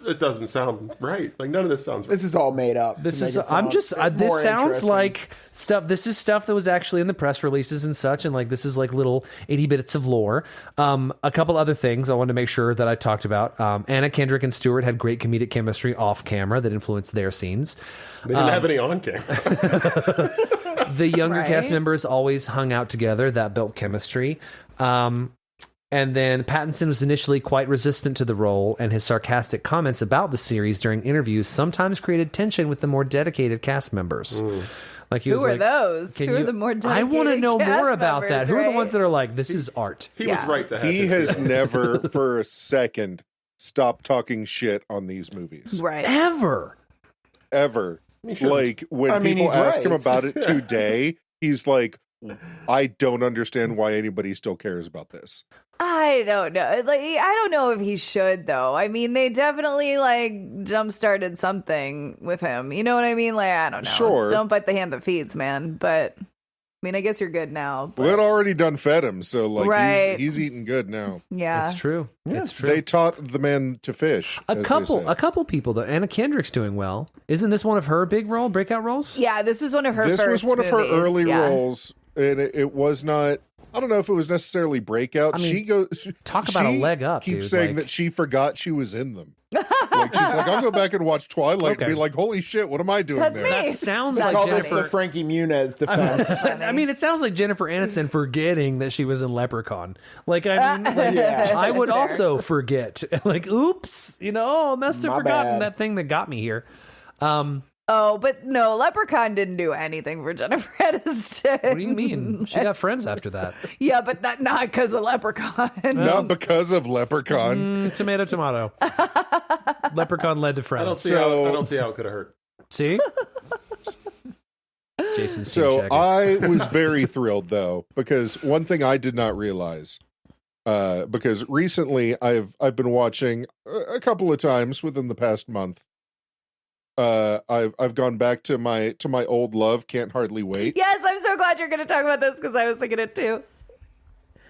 It doesn't sound right. None of this sounds right. This is all made up. This to is make it I'm sound just this more sounds interesting. like stuff. This is stuff that was actually in the press releases and such, and this is little itty bits of lore. A couple other things I wanted to make sure that I talked about. Anna Kendrick and Stewart had great comedic chemistry off camera that influenced their scenes. They didn't have any on camera. The younger Right. cast members always hung out together. That built chemistry. And then Pattinson was initially quite resistant to the role, and his sarcastic comments about the series during interviews sometimes created tension with the more dedicated cast members. Like he Who was are like, those? "Can Who are you- the more I dedicated want to know cast more about that. members, Who are the right? ones that are like, this is art? He was Yeah. right to have He his has feelings. never for a second stopped talking shit on these movies. Right. Ever. Ever. He shouldn't. Like when I mean, people he's ask right. him about it today, he's like, I don't understand why anybody still cares about this. I don't know. I don't know if he should though. I mean, they definitely jump started something with him. You know what I mean? I don't know. Sure. Don't bite the hand that feeds, man. But I mean, I guess you're good now. But, Well, it already done fed him, so Right. he's eating good now. yeah. It's true. It's true. They taught the man to fish. a as they couple say. people though. Anna Kendrick's doing well. Isn't this one of her breakout roles? Yeah, this was one of her This first was one of her movies, early yeah. roles, and it was not. I don't know if it was necessarily breakout. I mean, she goes. talk about a she leg up, Keeps dude, saying like- that she forgot she was in them. She's like, I'll go back and watch Twilight Okay. and be like, holy shit, what am I doing That's there? me. That sounds I like call this Jennifer. the Frankie Muniz defense. I mean, it sounds like Jennifer Aniston forgetting that she was in Leprechaun. I mean, Yeah. I would Fair. also forget. Oops, I must have My forgotten bad. that thing that got me here. Oh, but no, Leprechaun didn't do anything for Jennifer Aniston. What do you mean? She got friends after that. Yeah, but not because of Leprechaun. Not because of Leprechaun. Tomato. Leprechaun led to friends. I don't see how it could have hurt. See? Jason's So shaggy. I was very thrilled though, because one thing I did not realize, because recently I've been watching a couple of times within the past month. I've gone back to my old love, Can't Hardly Wait. Yes, I'm so glad you're going to talk about this because I was thinking it too.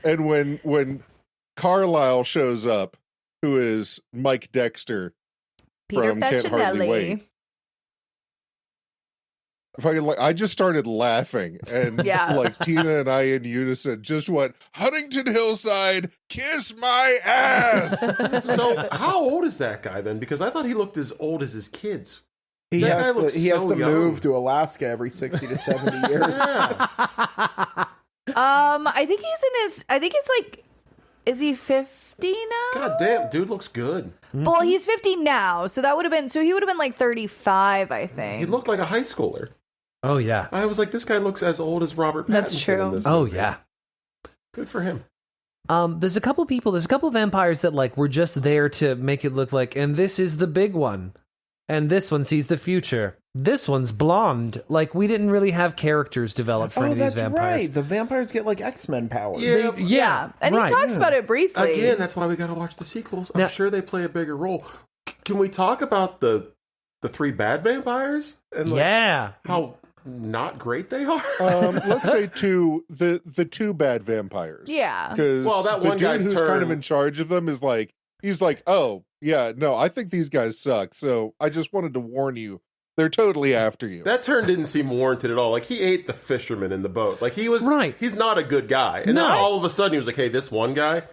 And when Carlisle shows up, who is Mike Dexter Peter from Can't Hardly Facinelli. Wait, I just started laughing, and Yeah. Tina and I in unison just went, Huntington Hillside, kiss my ass. So how old is that guy then? Because I thought he looked as old as his kids. He That guy has looks to, he has so to young. move to Alaska every 60 to 70 years. Yeah. I think he's is he 50 now? God damn, dude looks good. Well, he's 50 now, so he would have been 35, I think. He looked like a high schooler. Oh, yeah. I was like, this guy looks as old as Robert Pattinson. That's true. in this Oh, movie. yeah. Good for him. There's a couple vampires that were just there to make it look like, and this is the big one. And this one sees the future. This one's blonde. We didn't really have characters developed for any Oh, of these that's vampires. right. The vampires get X-Men powers. Yeah. Yeah, and right. he talks about it briefly. Again, that's why we got to watch the sequels. I'm Now- sure they play a bigger role. Can we talk about the three bad vampires and Yeah. how not great they are? Let's say the two bad vampires. Yeah. Because Well, that the one dude guy's who's turn- kind of in charge of them is like, He's like, oh, yeah, no, I think these guys suck. So I just wanted to warn you. They're totally after you. That turn didn't seem warranted at all. Like, he ate the fisherman in the boat. Like, he was... Right. He's not a good guy. And then all of a sudden, he was like, hey, this one guy,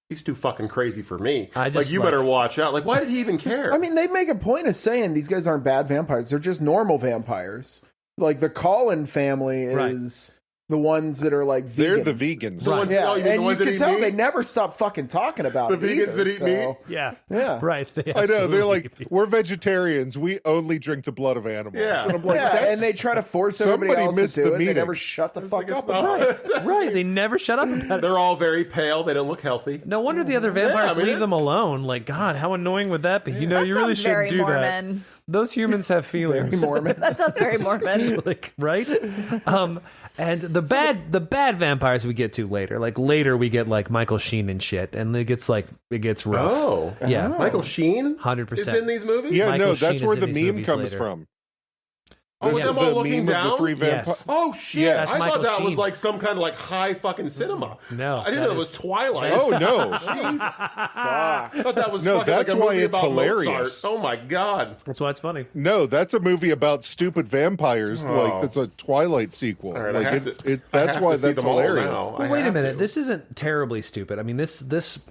he's too fucking crazy for me. Like, you better watch out. Like, why did he even care? I mean, they make a point of saying these guys aren't bad vampires. They're just normal vampires. Like, the Collin family is the ones that are like vegan. They're the vegans. The ones, Yeah, oh, you mean and the you ones that can eat tell meat? they never stop fucking talking about The it vegans either, that eat meat? Yeah. Yeah. Right. They I know. They're absolutely like, do. we're vegetarians. We only drink the blood of animals. Yeah. And I'm like, Yeah, that's... and they try to force everybody somebody else to missed do the it. They meeting. never shut the fuck up not- about it. Right. They never shut up about it. They're all very pale. They don't look healthy. No wonder the other vampires I mean, leave them alone. Like, God, how annoying would that be? You know, That you really sounds very shouldn't do Mormon. that. Those humans have feelings. Very Mormon. That sounds very Mormon. Like, right? And the bad vampires we get to later. Like, later we get like Michael Sheen and shit, and it gets rough. Oh. Yeah. Michael Sheen 100%. is in these movies? Yeah, Michael no, Sheen that's is where in the these meme movies comes later. from. Oh, with them all looking meme down? of the three Yes. vampires. Oh, shit. Yes. I That's thought Michael that was Sheen. like some kind of like high fucking cinema. No, I didn't that know it is- was Twilight. Oh, no. Jeez. I thought that was No, fucking that's like a why movie it's about hilarious. Mozart. Oh, my God. That's why it's funny. No, that's a movie about stupid vampires. Oh. Like, it's a Twilight sequel. All right, I like, have that's to- I have why to see that's them all hilarious. now. I Well, wait a have minute. to. This isn't terribly stupid. I mean, this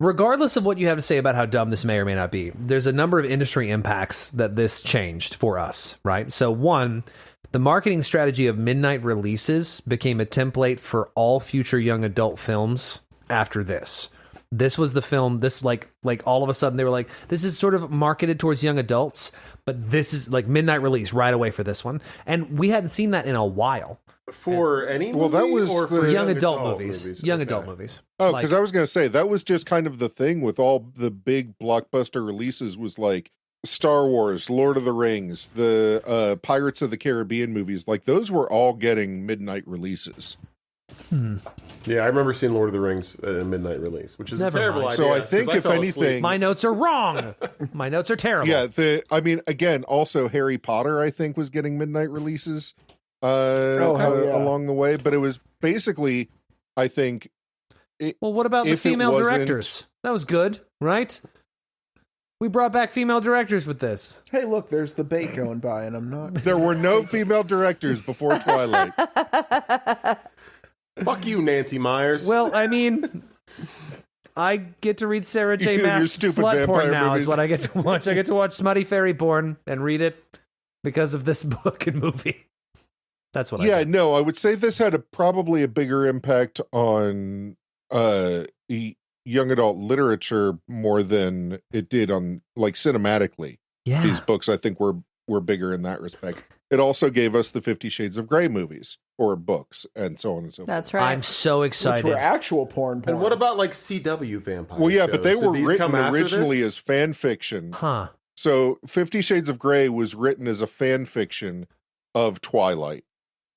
regardless of what you have to say about how dumb this may or may not be, there's a number of industry impacts that this changed for us, right? So one, the marketing strategy of midnight releases became a template for all future young adult films after this. This was the film, this like all of a sudden they were like, this is sort of marketed towards young adults, but this is like midnight release right away for this one. And we hadn't seen that in a while. For any Well, that movie was or the- for Young adult movies. Young Okay. adult movies. Oh, Like- because I was going to say, that was just kind of the thing with all the big blockbuster releases was like Star Wars, Lord of the Rings, the Pirates of the Caribbean movies. Like, those were all getting midnight releases. Yeah, I remember seeing Lord of the Rings at a midnight release, which is Never a terrible mind. idea. So I think 'cause if fell anything- asleep. My notes are wrong. My notes are terrible. Yeah, I mean, again, also Harry Potter, I think, was getting midnight releases hell yeah. along the way. But it was basically, I think, Well, what about the if it female wasn't- directors? That was good, right? We brought back female directors with this. Hey, look, there's the bait going by, and I'm not. there were no female directors before Twilight. Fuck you, Nancy Myers. Well, I mean, I get to read Sarah J. You and your Maas stupid slut porn vampire now movies. is what I get to watch. I get to watch smutty fairy porn and read it because of this book and movie. That's what I Yeah, do. no, I would say this had probably a bigger impact on young adult literature more than it did on like cinematically. Yeah. These books, I think, were bigger in that respect. It also gave us the 50 Shades of Grey movies or books and so on and so forth. That's right. I'm so Which excited. were actual porn. and what about like CW vampires? Well, yeah, but they shows? were Did these written come after originally this? as fan fiction. Huh. So 50 Shades of Grey was written as a fan fiction of Twilight.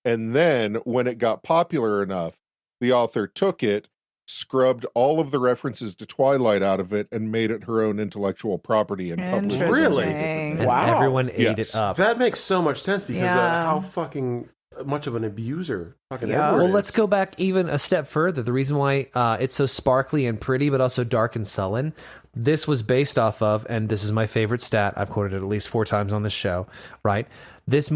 And then when it got popular enough, the author took it, scrubbed all of the references to Twilight out of it, and made it her own intellectual property and published it. Really? And Wow. everyone ate Yes. it up. That makes so much sense because Yeah. how fucking much of an abuser fucking Yeah. Edward Well, is. let's go back even a step further. The reason why it's so sparkly and pretty, but also dark and sullen, this was based off of, and this is my favorite stat, I've quoted it at least 4 times on this show, right? This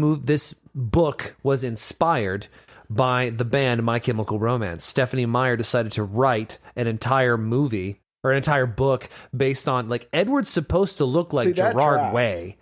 book was inspired by the band My Chemical Romance. Stephanie Meyer decided to write an entire movie or an entire book based on, like, Edward's supposed to look like See, that Gerard tracks. Way.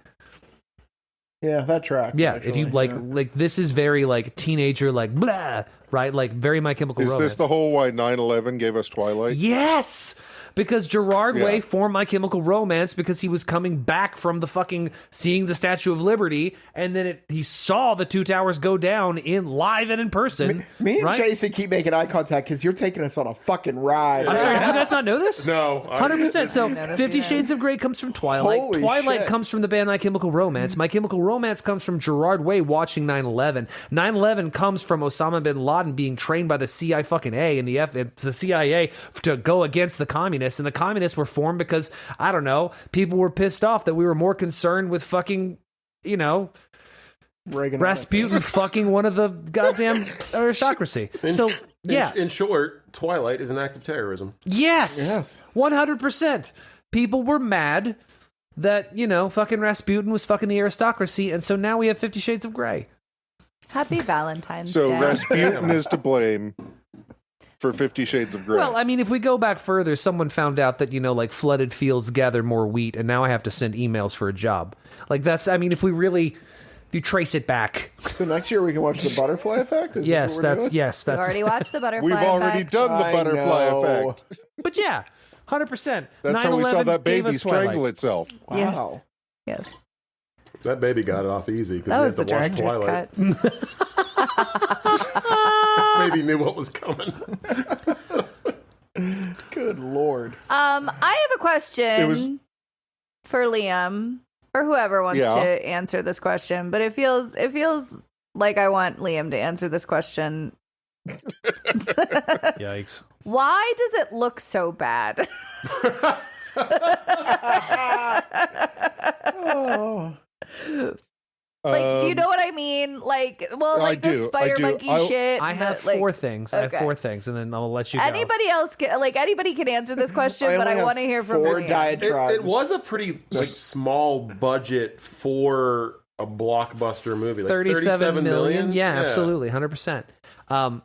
Yeah, that tracks. Yeah, actually, if you like this is very like teenager, like blah, right? Like very My Chemical Is Romance. this the whole why 9/11 gave us Twilight? Yes, because Gerard Way Yeah. formed My Chemical Romance because he was coming back from the fucking seeing the Statue of Liberty, and then he saw the 2 towers go down in live and in person. Me and right? Jason keep making eye contact because you're taking us on a fucking ride. I'm sorry, did you guys not know this? No, 100%. So, noticed 50 either. Shades of Grey comes from Twilight. Holy Twilight shit. comes from the band My Chemical Romance. My Chemical Romance comes from Gerard Way watching 9/11. 9/11 comes from Osama bin Laden being trained by the CIA and the CIA to go against the communists. And the communists were formed because, I don't know, people were pissed off that we were more concerned with fucking, you know, Reaganomics. Rasputin fucking one of the goddamn aristocracy. So Yeah. In short, Twilight is an act of terrorism. Yes. 100%. People were mad that, fucking Rasputin was fucking the aristocracy, and so now we have 50 Shades of Grey. Happy Valentine's So Day. Rasputin is to blame for 50 Shades of Grey. Well, I mean, if we go back further, someone found out that, like flooded fields gather more wheat, and now I have to send emails for a job. Like if you trace it back. So next year we can watch the Butterfly Effect? Yes, that's We already watched the butterfly. We've already Effect. done the I butterfly know. effect. But yeah, 100%. That's how we saw 9/11 that gave baby us Twilight. strangle itself. Wow. Yes. That baby got it off easy That was because the he had to watch director's Twilight. cut. Baby knew what was coming. Good Lord. I have a question for Liam or whoever wants to answer this question, but it feels like I want Liam to answer this question. Yikes. Why does it look so bad? Oh. Do you know what I mean? I the do, spider I do. monkey shit. I have four things. I have four things, and then I'll let you go. Anybody else anybody can answer this question, but I want to hear from four Liam. diatribes. It was a pretty small budget for a blockbuster movie. Like 37 million? Yeah, absolutely. 100%.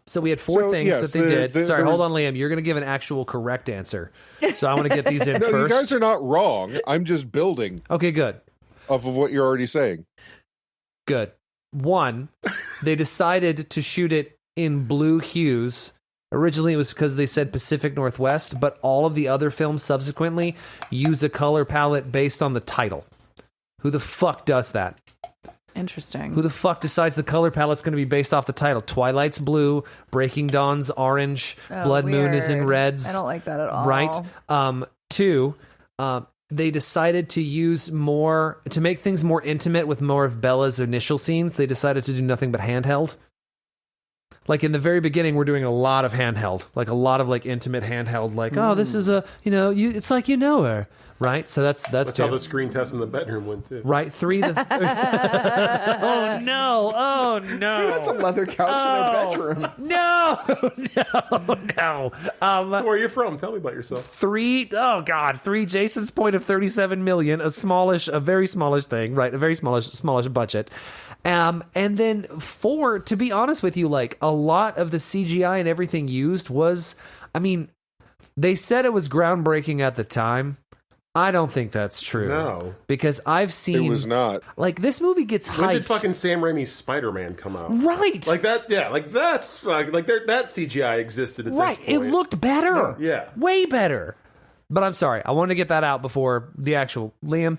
So we had four things that they did. Sorry, hold on, Liam. You're going to give an actual correct answer. So I want to get these in No, first. you guys are not wrong. I'm just building Okay, good. off of what you're already saying. Good. One, they decided to shoot it in blue hues. Originally, it was because they said Pacific Northwest, but all of the other films subsequently use a color palette based on the title. Who the fuck does that? Interesting. Who the fuck decides the color palette's going to be based off the title? Twilight's blue, Breaking Dawn's orange, Blood Moon is in weird. reds. I don't like that at all. Right? Two, they decided to make things more intimate with more of Bella's initial scenes. They decided to do nothing but handheld. Like in the very beginning, we're doing a lot of handheld, like a lot of like intimate handheld, like, oh, this is it's like her. Right? So that's how the screen test in the bedroom went too. Right, three. Oh no! That's a leather couch in their bedroom. No. So where are you from? Tell me about yourself. Three. Jason's point of 37 million, a very smallish thing, right? A very smallish budget. And then four. To be honest with you, like a lot of the CGI and everything used was, they said it was groundbreaking at the time. I don't think that's true. No. Because I've seen... It was not. Like, this movie gets hyped. When did fucking Sam Raimi's Spider-Man come out? Right. Like that, yeah. Like that's... that CGI existed at right. this point. It looked better. Yeah. Way better. But I'm sorry. I wanted to get that out before the actual... Liam,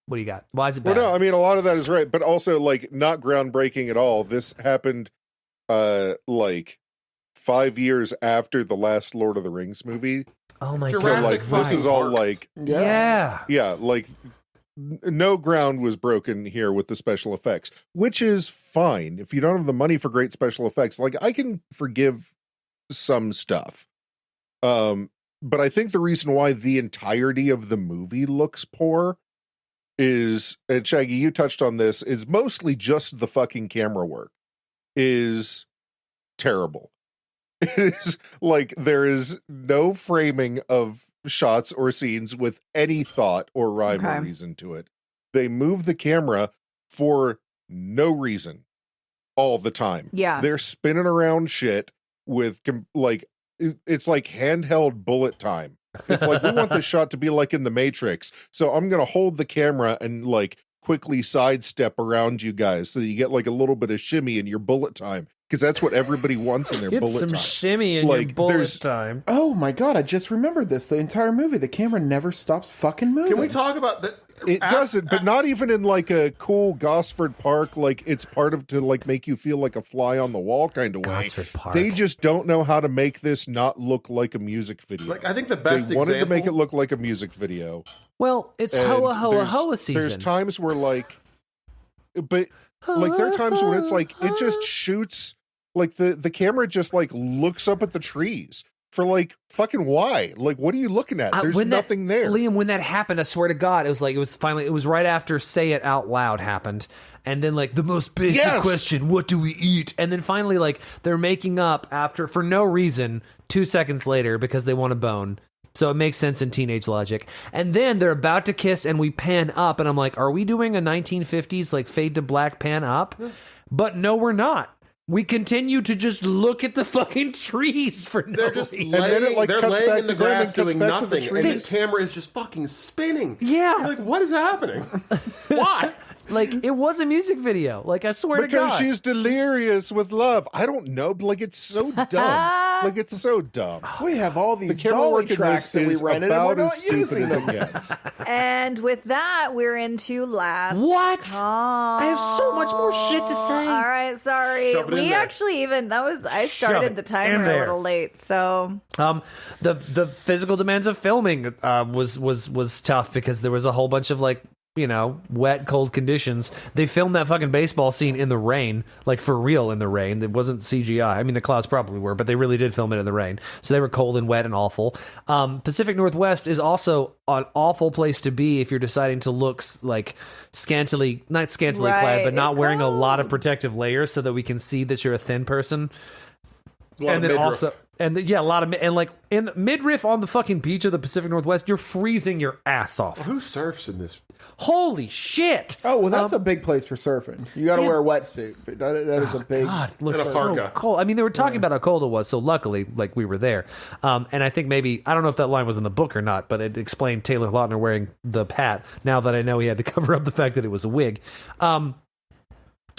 what do you got? Why is it bad? Well, no, a lot of that is right, but also, like, not groundbreaking at all. This happened, 5 years after the last Lord of the Rings movie. Oh my Jurassic god! So, like, this is all, like... Yeah. Yeah, like, no ground was broken here with the special effects, which is fine. If you don't have the money for great special effects, like, I can forgive some stuff. But I think the reason why the entirety of the movie looks poor is, and Shaggy, you touched on this, is mostly just the fucking camera work is terrible. It is like there is no framing of shots or scenes with any thought or rhyme or reason to it. They move the camera for no reason all the time. Yeah. They're spinning around shit with like, it's like handheld bullet time. It's like, we want this shot to be like in the Matrix. So I'm going to hold the camera and like quickly sidestep around you guys so that you get like a little bit of shimmy in your bullet time. Because that's what everybody wants in their bullet some time. shimmy in your bullet time. Oh my god, I just remembered this. The entire movie, the camera never stops fucking moving. Can we talk about that? It doesn't, but not even in like a cool Gosford Park, like it's part of to like make you feel like a fly on the wall kind of way. Gosford Park. They just don't know how to make this not look like a music video. Like, I think the best they wanted example... to make it look like a music video. Well, it's And Hoa Hoa Hoa season. There's times where like, but like there are times when it's like it just shoots. Like the camera just like looks up at the trees. for like fucking why? Like, what are you looking at? There's nothing there. Liam, when that happened, I swear to God, it was right after Say It Out Loud happened. And then like the most basic question, what do we eat? And then finally like they're making up after for no reason 2 seconds later because they want a bone. So it makes sense in teenage logic. And then they're about to kiss and we pan up and I'm like, are we doing a 1950s like fade to black pan up? But no, we're not. We continue to just look at the fucking trees for no reason. Then it, like, they're cuts laying back in the to them and grass cuts doing back to the nothing, and the trees. camera is just fucking spinning. Yeah. You're like, what is happening? Why? Like, it was a music video. Like, I swear to God. Because she's delirious with love. I don't know. Like, it's so dumb. Like, it's so dumb. We have all these camera dolly work in tracks this that we is rented, and about we're as not stupid using as it them. gets. And with that, we're into last. What? Call. I have so much more shit to say. All right, sorry. Shove it in We there. actually I Shove started it the timer in a there. little late, so The physical demands of filming was tough because there was a whole bunch of like, you know, wet, cold conditions. They filmed that fucking baseball scene in the rain, like for real in the rain. It wasn't CGI. I mean, the clouds probably were, but they really did film it in the rain. So they were cold and wet and awful. Pacific Northwest is also an awful place to be if you're deciding to look like not scantily clad, Right. but not It's wearing a lot of cold. protective layers so that we can see that you're a thin person. A lot And of then midriff. also, a lot of, and like in midriff on the fucking beach of the Pacific Northwest, you're freezing your ass off. Who surfs in this? Holy shit! Oh, well, that's a big place for surfing. You got to wear a wetsuit. That is a big. God, it looks And a so parka. cold. I mean, they were talking about how cold it was, so luckily, like, we were there. And I think maybe, I don't know if that line was in the book or not, but it explained Taylor Lautner wearing the hat, now that I know he had to cover up the fact that it was a wig.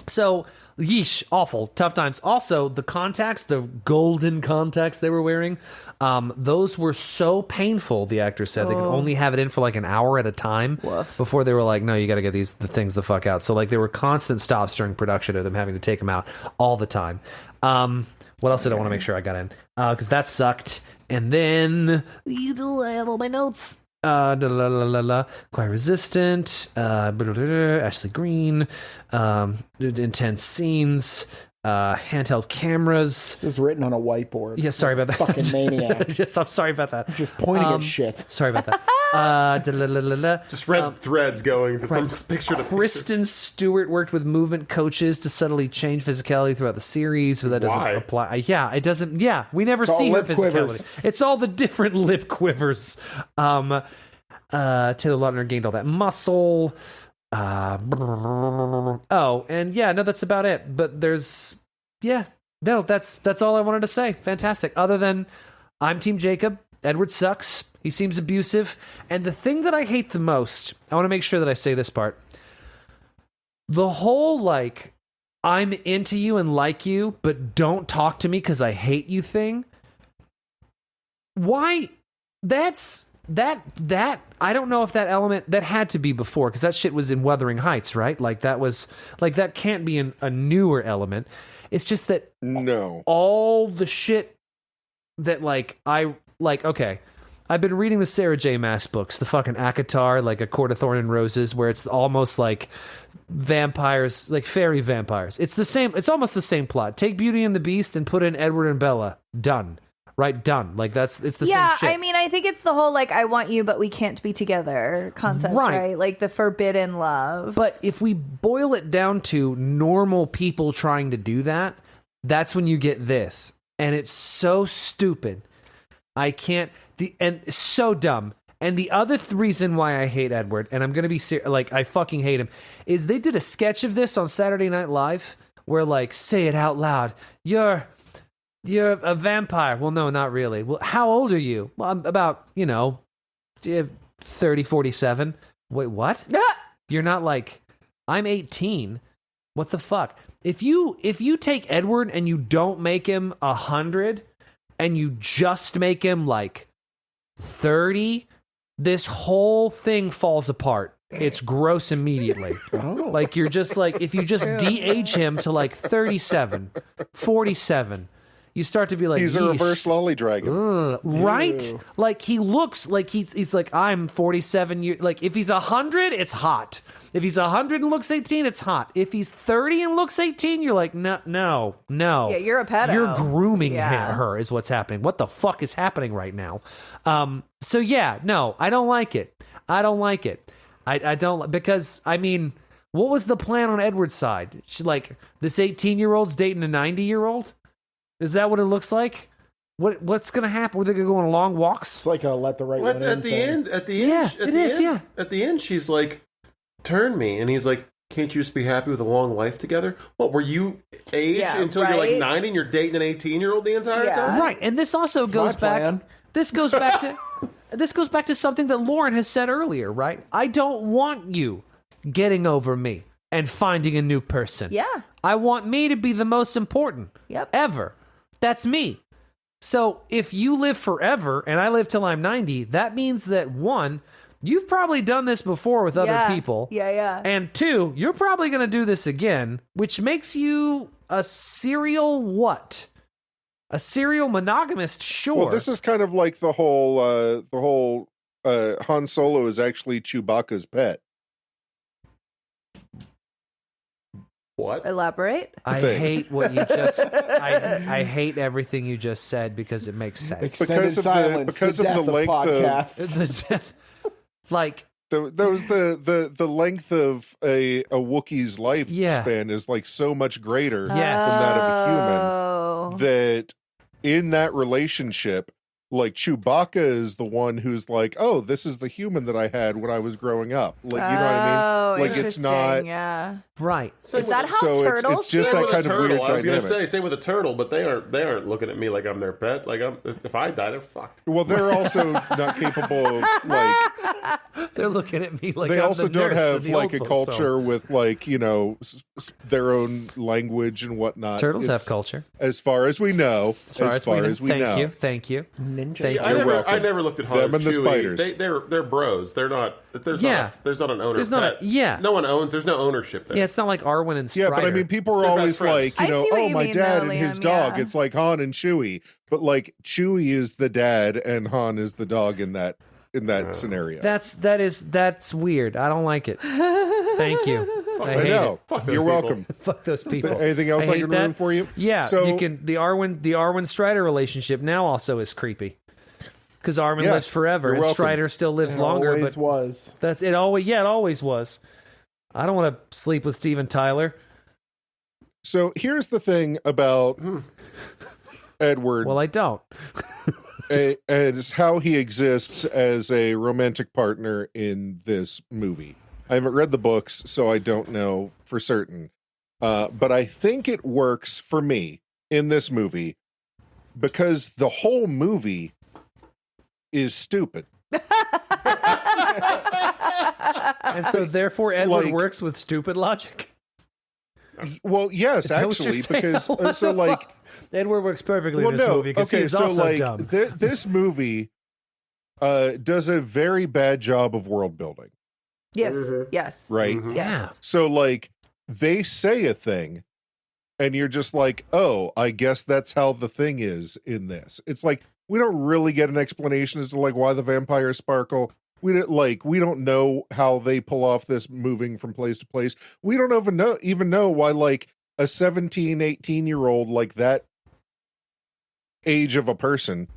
So, yeesh, awful, tough times. Also, the contacts, the golden contacts they were wearing, those were so painful, the actor said. They could only have it in for like an hour at a time before they were like, no, you got to get the things the fuck out. So, like, there were constant stops during production of them having to take them out all the time. What else did I want to make sure I got in? Because that sucked. And then, I have all my notes. Quiet Resistant, Ashley Green, intense scenes, handheld cameras. This is written on a whiteboard. Yeah, sorry about that. Fucking maniac. I'm sorry about that. Just pointing at shit. Sorry about that. Just red threads going from picture to picture. Kristen Stewart worked with movement coaches to subtly change physicality throughout the series, but that doesn't Why? apply. Yeah, it doesn't. Yeah, we never all see her lip physicality. quivers. It's all the different lip quivers. Taylor Lautner gained all that muscle. Oh, and yeah, no, that's about it. But that's all I wanted to say. Fantastic. Other than, I'm Team Jacob. Edward sucks. He seems abusive. And the thing that I hate the most, I want to make sure that I say this part. The whole, like, I'm into you and like you, but don't talk to me because I hate you thing. Why? That I don't know if that element that had to be before, because that shit was in Wuthering Heights, right? Like that can't be a newer element. It's just that No. all the shit that okay, I've been reading the Sarah J. Maas books, the fucking ACOTAR, like A Court of Thorn and Roses, where it's almost like vampires, like fairy vampires. It's the same. It's almost the same plot. Take Beauty and the Beast and put in Edward and Bella. Done. Right, done. Like it's the same shit. I mean, I think it's the whole like I want you but we can't be together concept, right? Like the forbidden love. But if we boil it down to normal people trying to do that, that's when you get this. And it's so stupid. I can't and so dumb. And the other reason why I hate Edward, and I'm going to be like I fucking hate him, is they did a sketch of this on Saturday Night Live where like say it out loud. You're a vampire. Well, no, not really. Well, how old are you? Well, I'm about, 30, 47. Wait, what? You're not like, I'm 18. What the fuck? If you take Edward and you don't make him 100 and you just make him like 30, this whole thing falls apart. It's gross immediately. Like you're just like, if you just de-age him to like 37, 47, you start to be like, He's a "Yeesh." reverse lolly dragon. Right? Ew. Like he looks like he's like, I'm 47 years. Like if he's 100, it's hot. If he's 100 and looks 18, it's hot. If he's 30 and looks 18, you're like, no. Yeah, you're a pedo. You're grooming Yeah. her is what's happening. What the fuck is happening right now? So yeah, no, I don't like it. I don't, because I mean, what was the plan on Edward's side? She, like, this 18-year-old's dating a 90-year-old? Is that what it looks like? What's gonna happen? Are they gonna go on long walks? It's like a let the right What, one in thing. at the Yeah, end, it is, yeah. At the end, she's like, "Turn me," and he's like, "Can't you just be happy with a long life together?" What, were you aged Yeah, until you're like right? 90 and you're dating an 18-year-old the entire Yeah. time? Right, and this also goes my back. plan. This goes back to something that Lauren has said earlier, right? I don't want you getting over me and finding a new person. Yeah. I want me to be the most important Yep. ever. That's me. So if you live forever and I live till I'm 90, that means that one, you've probably done this before with other Yeah. people. Yeah. And two, you're probably going to do this again, which makes you a serial what? A serial monogamist, sure. Well, this is kind of like the whole Han Solo is actually Chewbacca's pet. What? Elaborate. I thing. hate what you just. I hate everything you just said because it makes sense. Extended Because of the- silence. because the of the death length of- podcasts. Like, The length of a Wookiee's Yeah. lifespan is like so much greater Yes. than that of a Oh. human. That in that relationship, like Chewbacca is the one who's like, oh, this is the human that I had when I was growing up. Like, you know what I mean? Like, it's not. interesting, Yeah. right. Is that how So it's turtles? just do that it? kind of weird I was gonna dynamic. say, same with a turtle, but they aren't looking at me like I'm their pet. Like if I die, they're fucked. Well, they're also not capable of like. They're looking at me like They I'm also the don't nurse have in the like a old folks' culture home. with like their own language and whatnot. Turtles have It's- culture. as far as we know. As far as we know. Thank you. Ninja. Thank I you. never, welcome. I never looked at Han Them as and the Chewie. spiders. They're bros. They're not. There's Yeah. not an owner. There's not a- pet. yeah. No one owns. There's no ownership there. Yeah, it's not like Arwen and Yeah, Strider. but I mean, people are They're always best friends. like, you I know, see what oh, you my mean, dad though, and his Liam, dog. yeah. It's like Han and Chewie, but like Chewie is the dad and Han is the dog in that scenario. That's weird. I don't like it. Thank you. I I hate know. it. Fuck those You're people. welcome. Fuck those people. Anything else I hate can that. ruin for you? Yeah, So- you can. The Arwen Strider relationship now also is creepy because Arwen Yeah, lives forever you're and welcome. Strider still lives It longer. always But was. that's it. Always, yeah, it always was. I don't want to sleep with Steven Tyler. So here's the thing about Edward. Well, I don't. And it's how he exists as a romantic partner in this movie. I haven't read the books, so I don't know for certain. But I think it works for me in this movie because the whole movie is stupid. And so, therefore, Edward Like- works with stupid logic. Well, yes, Is that what you're actually, saying? because What so the like, fuck? Edward works perfectly well, in this no, movie because okay, he's so also like dumb. this movie does a very bad job of world building, Yes. Mhm. Yes. right? Mhm. Yes. So like they say a thing and you're just like, "Oh, I guess that's how the thing is in this." It's like we don't really get an explanation as to like why the vampires sparkle. We don't know how they pull off this moving from place to place. We don't even know why like a 17, 18-year-old like that age of a person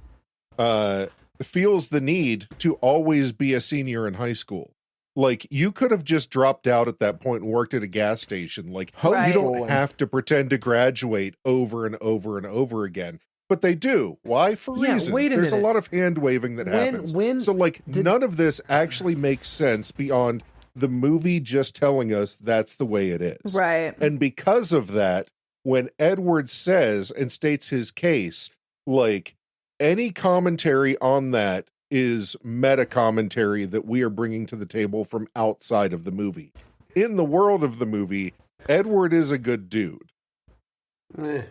feels the need to always be a senior in high school. Like you could have just dropped out at that point and worked at a gas station. Like Right. you don't Homeschooling. have to pretend to graduate over and over and over again. But they do. Why? For Yeah, reasons. wait a There's a minute. lot of hand waving that happens. So like did- none of this actually makes sense beyond the movie just telling us that's the way it is. Right. And because of that, when Edward says and states his case, like any commentary on that is meta commentary that we are bringing to the table from outside of the movie. In the world of the movie, Edward is a good dude. Meh.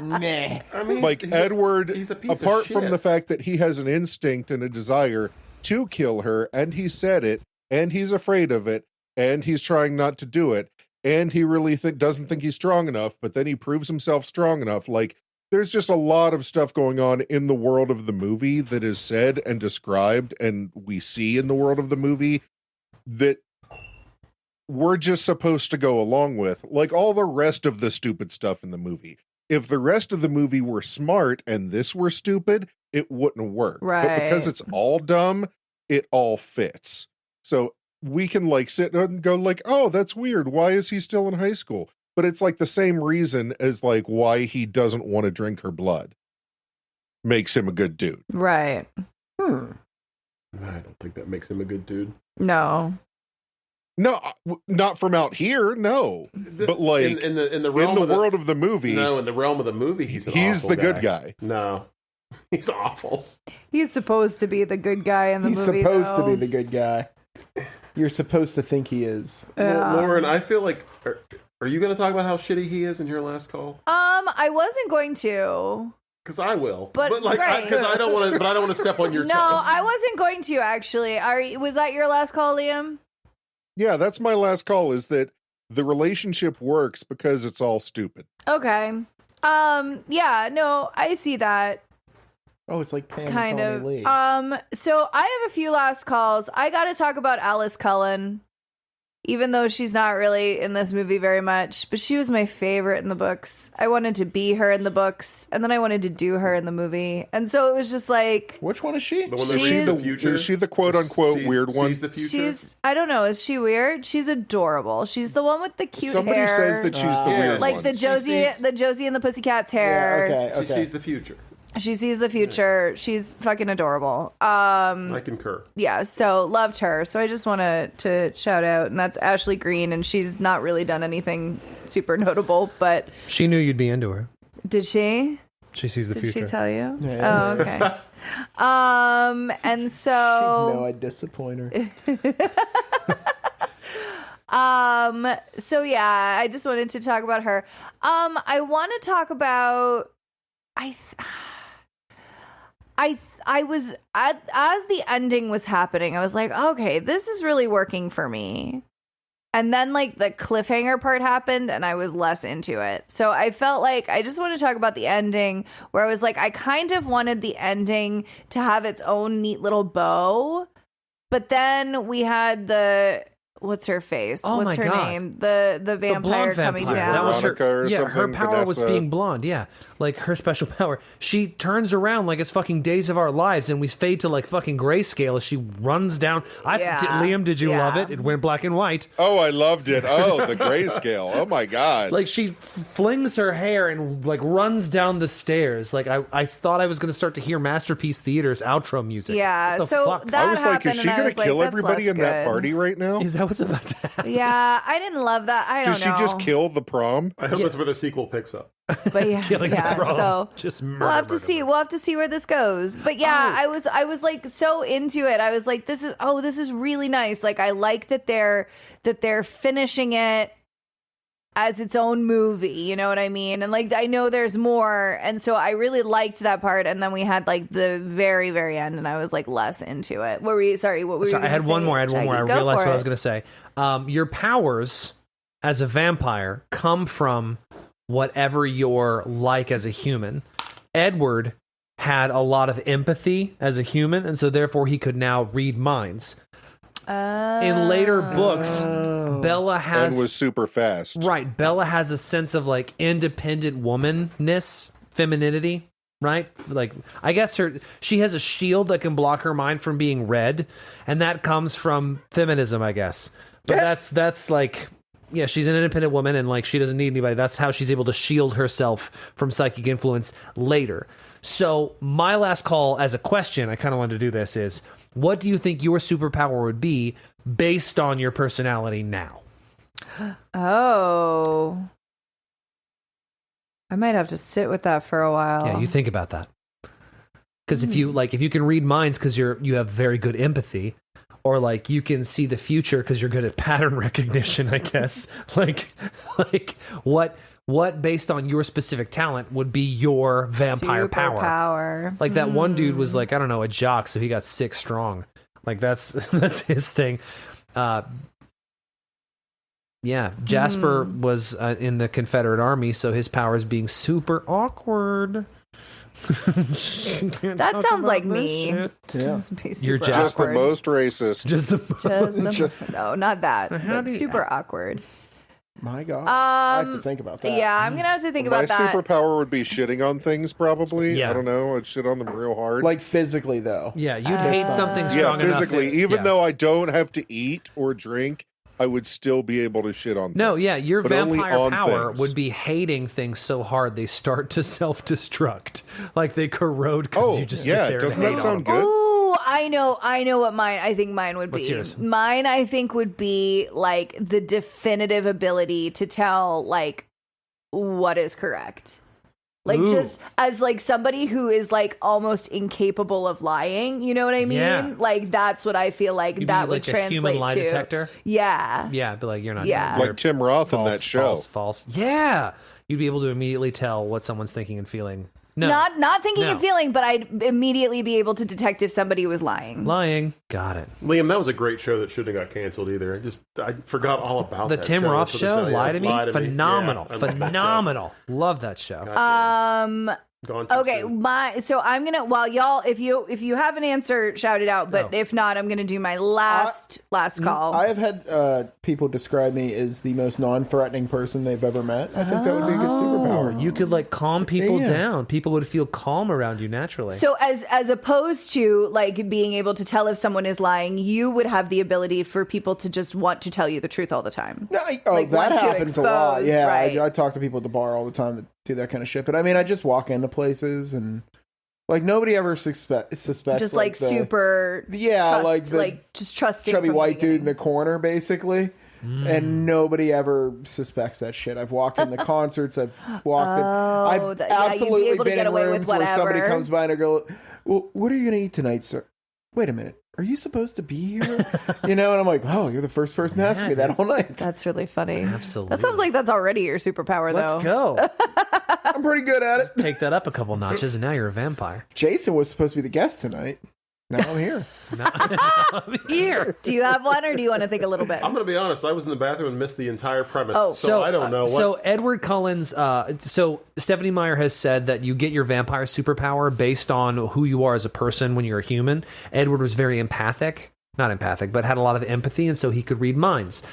Meh. I mean, Like Edward, he's a piece apart of shit. from the fact that he has an instinct and a desire to kill her, and he said it, and he's afraid of it, and he's trying not to do it, and he really doesn't think he's strong enough, but then he proves himself strong enough. Like, there's just a lot of stuff going on in the world of the movie that is said and described, and we see in the world of the movie that we're just supposed to go along with, like all the rest of the stupid stuff in the movie. If the rest of the movie were smart and this were stupid, it wouldn't work. Right. But because it's all dumb, it all fits. So we can like sit and go like, oh, that's weird. Why is he still in high school? But it's like the same reason as like why he doesn't want to drink her blood makes him a good dude. Right. I don't think that makes him a good dude. No. No, not from out here. No, but like in the realm in the world of the movie. No, in the realm of the movie, he's the good guy. No, he's awful. He's supposed to be the good guy in the He's movie. supposed to though. be the good guy. You're supposed to think he is. Lauren, I feel like are you going to talk about how shitty he is in your last call? I wasn't going to. Because I will, But like, right. because I don't want to. But I don't want to step on your toes. No, I wasn't going to actually. Was that your last call, Liam? Yeah, that's my last call, is that the relationship works because it's all stupid. Okay. Yeah, no, I see that Oh, it's like Pam kind and of. Tony Lee. So I have a few last calls. I got to talk about Alice Cullen. Even though she's not really in this movie very much, but she was my favorite in the books. I wanted to be her in the books, and then I wanted to do her in the movie. And so it was just like, Which one is she? The one that She's sees the the- future. Is she the quote-unquote weird one? Sees the future. she's, I don't know, is she weird? She's adorable. She's the one with the cute Somebody hair. says that she's the Yeah, weird like one. the She Josie, sees- and the Pussycats Yeah, hair. okay. She sees the future. She sees the future. She's fucking adorable. I concur. Yeah, so loved her. So I just want to shout out, and that's Ashley Greene, and she's not really done anything super notable, but She knew you'd be into her. did she? She sees the Did future. she tell you? Yeah. Oh, okay. And She'd know so I'd disappoint her. so yeah, I just wanted to talk about her. I want to talk about I was as the ending was happening, I was like, okay, this is really working for me. And then like the cliffhanger part happened and I was less into it. So I felt like I just want to talk about the ending, where I was like, I kind of wanted the ending to have its own neat little bow. But then we had the what's her face? Oh What's my her God. name? The vampire blonde coming vampire. down. That was her. Veronica or Yeah, her something, power was Vanessa. being blonde. Yeah, like her special power. She turns around like it's fucking Days of Our Lives, and we fade to like fucking grayscale as she runs down. Yeah. Liam, did you Yeah. love it? It went black and white. Oh, I loved it. Oh, the grayscale. Oh my god. Like she flings her hair and like runs down the stairs. Like I thought I was going to start to hear Masterpiece Theater's outro music. Yeah, What the so fuck? that I was like, happened, is she and I gonna was like, kill that's everybody less in that good. party right now? Is that what's about to happen? Yeah, I didn't love that. I don't Does know. she just kill the prom? I hope that's where the sequel picks up. But yeah, Killing yeah. the prom. So Just we'll have to see. We'll have to see where this goes. But yeah, I was like so into it. I was like, this is really nice. Like I like that they're finishing it as its own movie. You know what I mean? And like I know there's more, and so I really liked that part. And then we had like the very very end, and I was like less into it. What were you? Sorry, what were you? Sorry, I had one more. I had one more. I Go realized for what I was it. going to say. Your powers as a vampire come from whatever you're like as a human. Edward had a lot of empathy as a human, and so therefore he could now read minds. In later books, Bella has And was super fast. right. Bella has a sense of like independent womanness, femininity. Right, like I guess she has a shield that can block her mind from being read, and that comes from feminism, I guess. But that's like, yeah, she's an independent woman, and like she doesn't need anybody. That's how she's able to shield herself from psychic influence later. So my last call as a question, I kind of wanted to do this, is what do you think your superpower would be based on your personality now? Oh. I might have to sit with that for a while. Yeah, you think about that. Because if you can read minds because you have very good empathy, or like you can see the future because you're good at pattern recognition, I guess. like what based on your specific talent would be your vampire power? Like that one dude was like, I don't know, a jock, so he got 6 strong. Like that's his thing. Yeah, Jasper was in the Confederate Army, so his powers being super awkward. That sounds like me. Yeah. You're Just the awkward. most racist. No, not that. But super awkward. My God. I have to think about that. Yeah, I'm gonna have to think My about that. superpower would be shitting on things, probably. Yeah. I don't know. I'd shit on them real hard. Like physically, though. Yeah, you'd hate something yeah, strong enough. physically. that- Even yeah. though I don't have to eat or drink, I would still be able to shit on No, things. yeah, your But only vampire on power things. would be hating things so hard they start to self-destruct. Like they corrode because Oh, you just yeah. sit there Doesn't and hate that sound on them. good? Ooh, I know what mine. I think mine would What's be. yours? Mine, I think, would be like the definitive ability to tell like what is correct. Like Ooh. just as like somebody who is like almost incapable of lying. You know what I mean? Yeah. Like that's what I feel like You'd that be would like a translate human lie to. detector. Yeah. Yeah, but like you're not. Yeah. you're Like Tim Roth in false, that show. False. Yeah, you'd be able to immediately tell what someone's thinking and feeling. No, Not thinking No. and feeling, but I'd immediately be able to detect if somebody was lying. lying. Got it. Liam, that was a great show that shouldn't have got canceled either. I forgot all about The that Tim show. Roth So show, there's no- Lie to Me, Lie to Me. phenomenal, Yeah, I love that show. phenomenal. Love that show. God Gone too Okay, soon. so I'm gonna y'all if you have an answer, shout it out. But No. if not, I'm gonna do my last call. I have had people describe me as the most non-threatening person they've ever met. I think that would be a good superpower. You could like calm people Yeah. down. People would feel calm around you naturally. So as opposed to like being able to tell if someone is lying, you would have the ability for people to just want to tell you the truth all the time. No, Like, that once you happens a lot. expose, Yeah, right. I talk to people at the bar all the time that do that kind of shit. But I mean, I just walk into places and like nobody ever suspects Just like the super like the just trusting chubby from the white dude in beginning. the corner, basically. And nobody ever suspects that shit. I've walked in the concerts. I've walked in. I've you'd be absolutely able to been get in away with rooms where somebody whatever. comes by and I go, "Well, what are you going to eat tonight, sir?" Wait a minute. Are you supposed to be here? You know, and I'm like, oh, you're the first person to ask me that all night. That's really funny. Absolutely. That sounds like that's already your superpower, though. Let's go. I'm pretty good at it. Take that up a couple notches, and now you're a vampire. Jason was supposed to be the guest tonight. Now I'm here. I'm here. Do you have one, or do you want to think a little bit? I'm going to be honest. I was in the bathroom and missed the entire premise. Oh. so I don't know. So Edward Cullen's. So Stephanie Meyer has said that you get your vampire superpower based on who you are as a person when you're a human. Edward was very empathic, not empathic, but had a lot of empathy, and so he could read minds.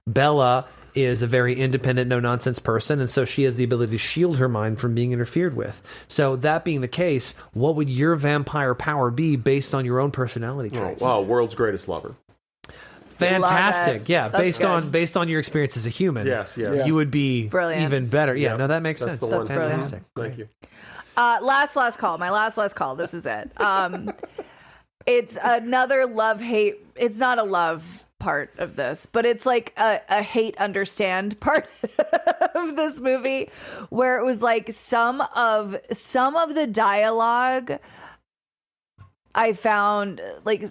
Bella is a very independent, no-nonsense person, and so she has the ability to shield her mind from being interfered with. So that being the case, what would your vampire power be based on your own personality traits? wow, world's greatest lover. Fantastic. Love it. Yeah, That's good. based on your experience as a human. Yes. Yeah. You would be Brilliant. even better. Yeah, Yeah, no, that makes that's sense. the That's one. That's fantastic. Thank you. Last call. My last call. This is it. It's another love-hate. It's not a love part of this, but it's like a hate understand part of this movie, where it was like some of the dialogue I found like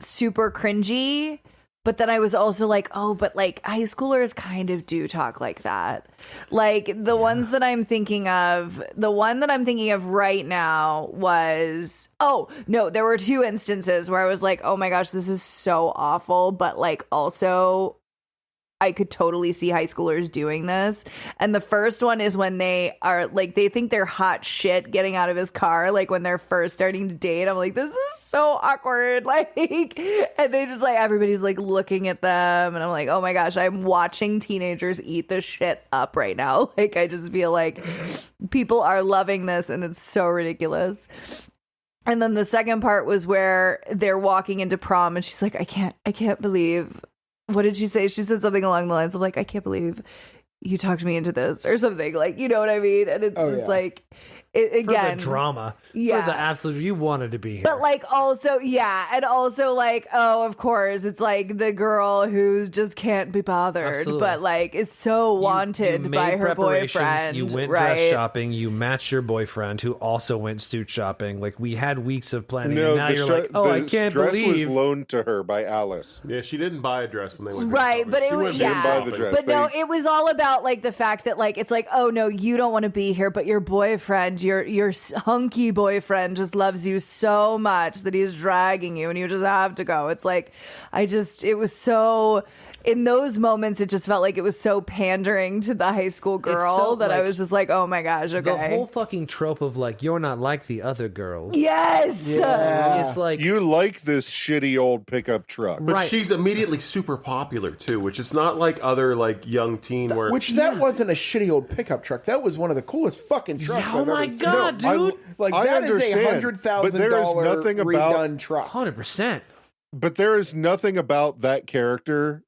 super cringy. But then I was also like, oh, but like high schoolers kind of do talk like that. Like the ones that I'm thinking of, the one that I'm thinking of right now was, oh, no, there were two instances where I was like, oh my gosh, this is so awful. But like also, I could totally see high schoolers doing this. And the first one is when they are like, they think they're hot shit getting out of his car, like when they're first starting to date. I'm like, this is so awkward. Like, and they just like, everybody's like looking at them. And I'm like, oh my gosh, I'm watching teenagers eat this shit up right now. Like, I just feel like people are loving this and it's so ridiculous. And then the second part was where they're walking into prom and she's like, I can't believe. What did she say? She said something along the lines of like, I can't believe you talked me into this or something, like, you know what I mean? And it's like, again, For the drama. Yeah. For the absolute, you wanted to be here. but like also, yeah. And also like, oh, of course, it's like the girl who just can't be bothered, Absolutely. but like is so wanted You by made her preparations, boyfriend. You went right? dress shopping. You matched your boyfriend, who also went suit shopping. Like we had weeks of planning, No, and now you're like, oh, I can't dress was believe. loaned to her by Alice. Yeah, she didn't buy a dress when they went. Right, but it She was, went yeah. buy the dress. But no, They- it was all about like the fact that like it's like, oh no, you don't want to be here, but your boyfriend, your hunky boyfriend, just loves you so much that he's dragging you, and you just have to go. It's like, it was so. in those moments, it just felt like it was so pandering to the high school girl so, that I like, was just like, oh my gosh, okay. The whole fucking trope of like, you're not like the other girls. Yes. Yeah. It's like, You like this shitty old pickup truck. But Right. she's immediately super popular too, which is not like other like young teen where Which that wasn't a shitty old pickup truck. That was one of the coolest fucking trucks. oh I've my ever seen. God, dude. Like I that is understand, a but there is $100,000 nothing about- redone truck. 100%. But there is nothing about that character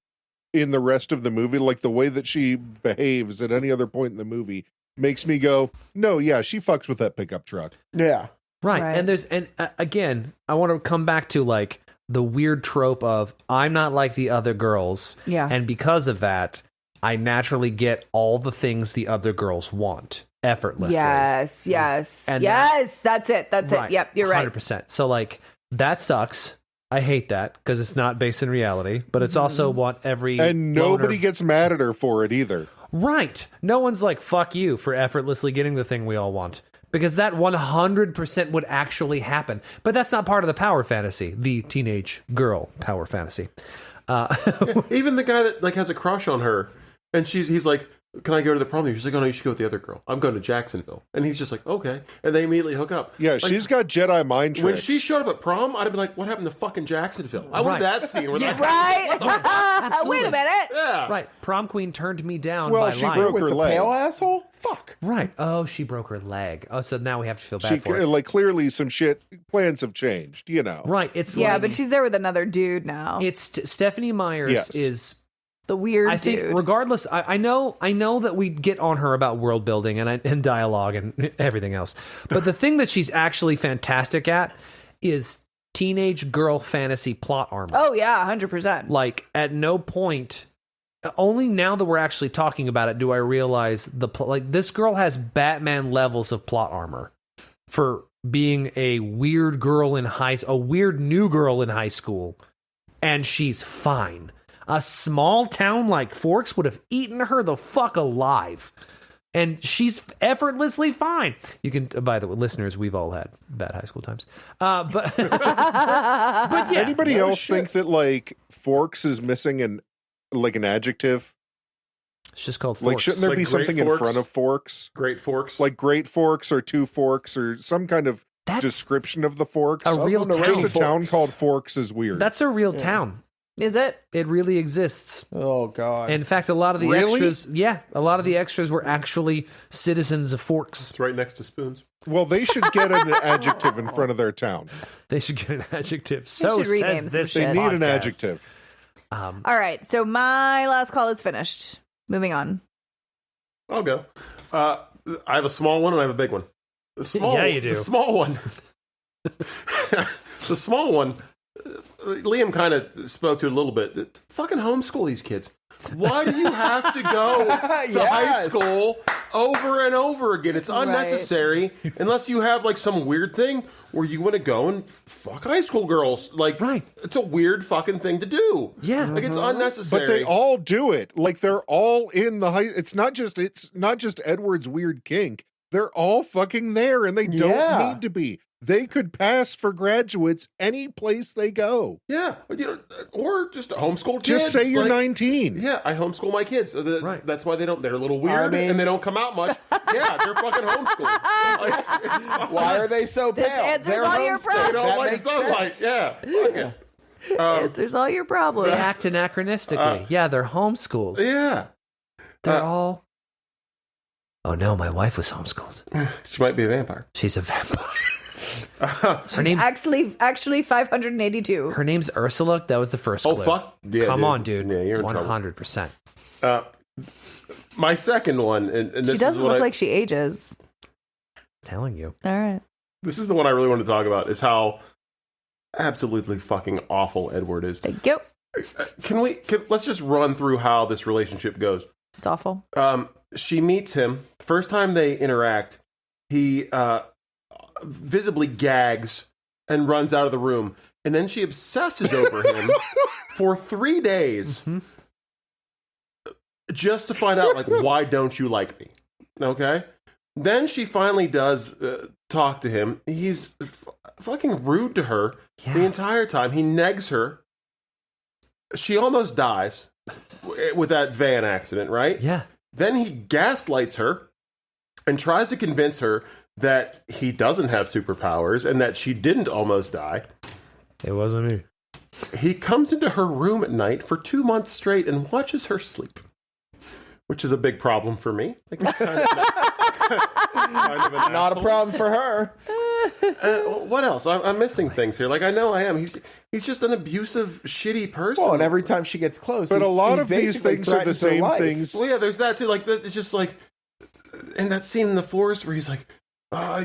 in the rest of the movie, like the way that she behaves at any other point in the movie, makes me go, no, yeah, she fucks with that pickup truck. Yeah. Right. Right. And again, I want to come back to like the weird trope of I'm not like the other girls. Yeah. And because of that, I naturally get all the things the other girls want effortlessly. Yes, yes, And yes. That's it. That's Right. it. Yep, you're right. 100%. So like that sucks. I hate that because it's not based in reality, but it's also what every And nobody loner- gets mad at her for it either. Right. No one's like, fuck you for effortlessly getting the thing we all want. Because that 100% would actually happen. But that's not part of the power fantasy, the teenage girl power fantasy. even the guy that like has a crush on her, and he's like, "Can I go to the prom?" She's like, "Oh no, you should go with the other girl. I'm going to Jacksonville." And he's just like, "Okay," and they immediately hook up. Yeah, Like, she's got Jedi mind tricks. when she showed up at prom, I'd have been like, "What happened to fucking Jacksonville?" I wanted Right. that scene where Yeah. that Right? Wait a minute. yeah, Right. Prom queen turned me down Well, by she lying. broke With her the leg. pale asshole? Fuck. Right. Oh, she broke her leg. Oh, so now we have to feel bad She for it. like clearly some shit plans have changed, you know. Right. It's Yeah, like, but she's there with another dude now. it's Stephanie Myers Yes. is The weird I think dude. regardless, I know that we get on her about world building and dialogue and everything else, but the thing that she's actually fantastic at is teenage girl fantasy plot armor. Oh yeah, 100%. Like at no point, only now that we're actually talking about it, do I realize like this girl has Batman levels of plot armor for being a weird girl in a weird new girl in high school, and she's fine. A small town like Forks would have eaten her the fuck alive. And she's effortlessly fine. You can, by the way, listeners, we've all had bad high school times. But yeah. Anybody else think that like Forks is missing an adjective? It's just called Like Forks. shouldn't there Like be Great something in Forks? front of Forks? great forks. Like Great Forks or Two Forks or some kind of That's description of the Forks? a real Welcome to town. Just a Forks. town called Forks is weird. That's a real town. Is it? It really exists. Oh god. In fact, a lot of the Really? extras were actually citizens of Forks. It's right next to Spoons. Well, they should get an adjective in front of their town. They should get an adjective. So should rename says some this shit. They need an podcast. adjective. All right. So my last call is finished. Moving on. I'll go. I have a small one and I have a big one. The small, Yeah, you do. The small one. The small one. Liam kind of spoke to it a little bit. Fucking homeschool these kids. Why do you have to go to high Yes. school over and over again? It's unnecessary unless you have like some weird thing where you want to go and fuck high school girls. Like, Right. it's a weird fucking thing to do. Yeah. Like it's unnecessary. But they all do it. Like they're all in the high. It's not just Edward's weird kink. They're all fucking there, and they don't Yeah. need to be. They could pass for graduates any place they go. yeah, or just homeschool kids. Just say you're like, 19. Yeah, I homeschool my kids. Right. That's why they're a little weird I mean- and they don't come out much. Yeah, they're fucking homeschooled. Like, it's fine. Why are they so pale? This answers They're all your homeschooled. problems. They don't That like makes sunlight. sense. Yeah, fuck it. Answers all your problems. They act anachronistically. Yeah, they're homeschooled. Yeah, They're all. Oh no, my wife was homeschooled. she might be a vampire. She's a vampire. Her name's Actually 582. her name's Ursula. That was the first Oh clue. fuck! Yeah, Come on, dude. Yeah, you're in trouble. 100%. My second one, and this She is doesn't what look like she ages. Telling you. All right. this is the one I really want to talk about is how absolutely fucking awful Edward is. Thank you. Let's just run through how this relationship goes. It's awful. She meets him. First time they interact, he visibly gags and runs out of the room. And then she obsesses over him for 3 days just to find out, like, why don't you like me? Okay? Then she finally does talk to him. He's fucking rude to her the entire time. He negs her. She almost dies. with that van accident, right? Yeah. Then he gaslights her and tries to convince her that he doesn't have superpowers and that she didn't almost die. It wasn't me. He comes into her room at night for 2 months straight and watches her sleep, which is a big problem for me. Like, he's kind of an Not a asshole. problem for her. What else? I'm missing things here. Like, I know I am. He's just an abusive, shitty person. Well, and every time she gets close, But he- a lot he of these basically things are the threatens her same life. things. Well, yeah, there's that too. Like, it's just like, in that scene in the forest where he's like,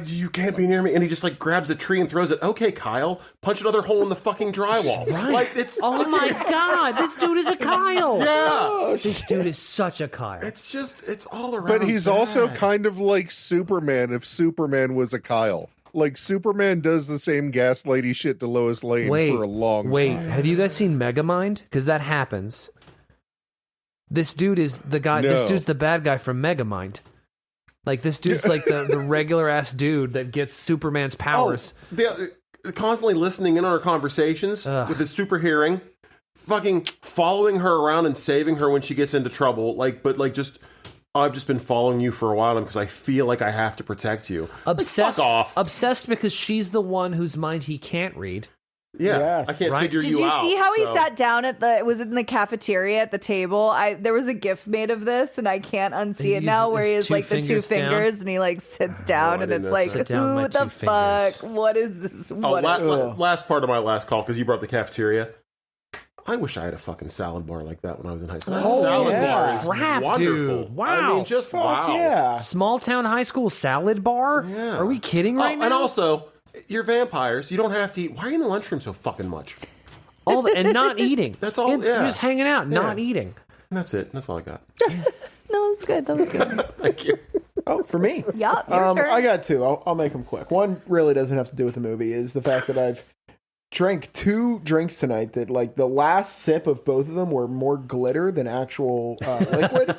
you can't be near me, and he just like grabs a tree and throws it. Okay, Kyle, punch another hole in the fucking drywall. Right. Like, it's Oh my God, this dude is a Kyle. yeah. This dude is such a Kyle. It's all around. But he's also bad. kind of like Superman if Superman was a Kyle. Like, Superman does the same gaslighty shit to Lois Lane for a long time. Have you guys seen Megamind? Because that happens. This dude is the guy. No. This dude's the bad guy from Megamind. Like, this dude's like the regular ass dude that gets Superman's powers. Constantly listening in on her conversations Ugh. with his super hearing, fucking following her around and saving her when she gets into trouble. I've just been following you for a while because I feel like I have to protect you. Obsessed, Fuck off. obsessed because she's the one whose mind he can't read. Yeah, Yes. I can't Right. figure Did you you out. see how he so- sat down it was in the cafeteria at the table? There was a gif made of this, and I can't unsee He it now. Where he uses has like the two fingers down? fingers, and he like sits down, I and didn't it's like, sit down with my who the two fuck? fingers. What is this? Oh, What is last part of my last call, because you brought up the cafeteria. I wish I had a fucking salad bar like that when I was in high school. That Oh, salad yeah. bar is Crap, wonderful. dude. Wow. I mean, just Fuck wow. yeah. Small town high school salad bar? Yeah. Are we kidding right now? And also, you're vampires. You don't have to eat. Why are you in the lunchroom so fucking much? And not eating. That's all- And yeah. You're just hanging out, not Yeah. eating. And that's it. That's all I got. No, that was good. That was good. Thank you. Oh, for me. Yup, your turn. I got two. I'll make them quick. One really doesn't have to do with the movie. Is the fact that I've drank 2 drinks tonight that like the last sip of both of them were more glitter than actual liquid.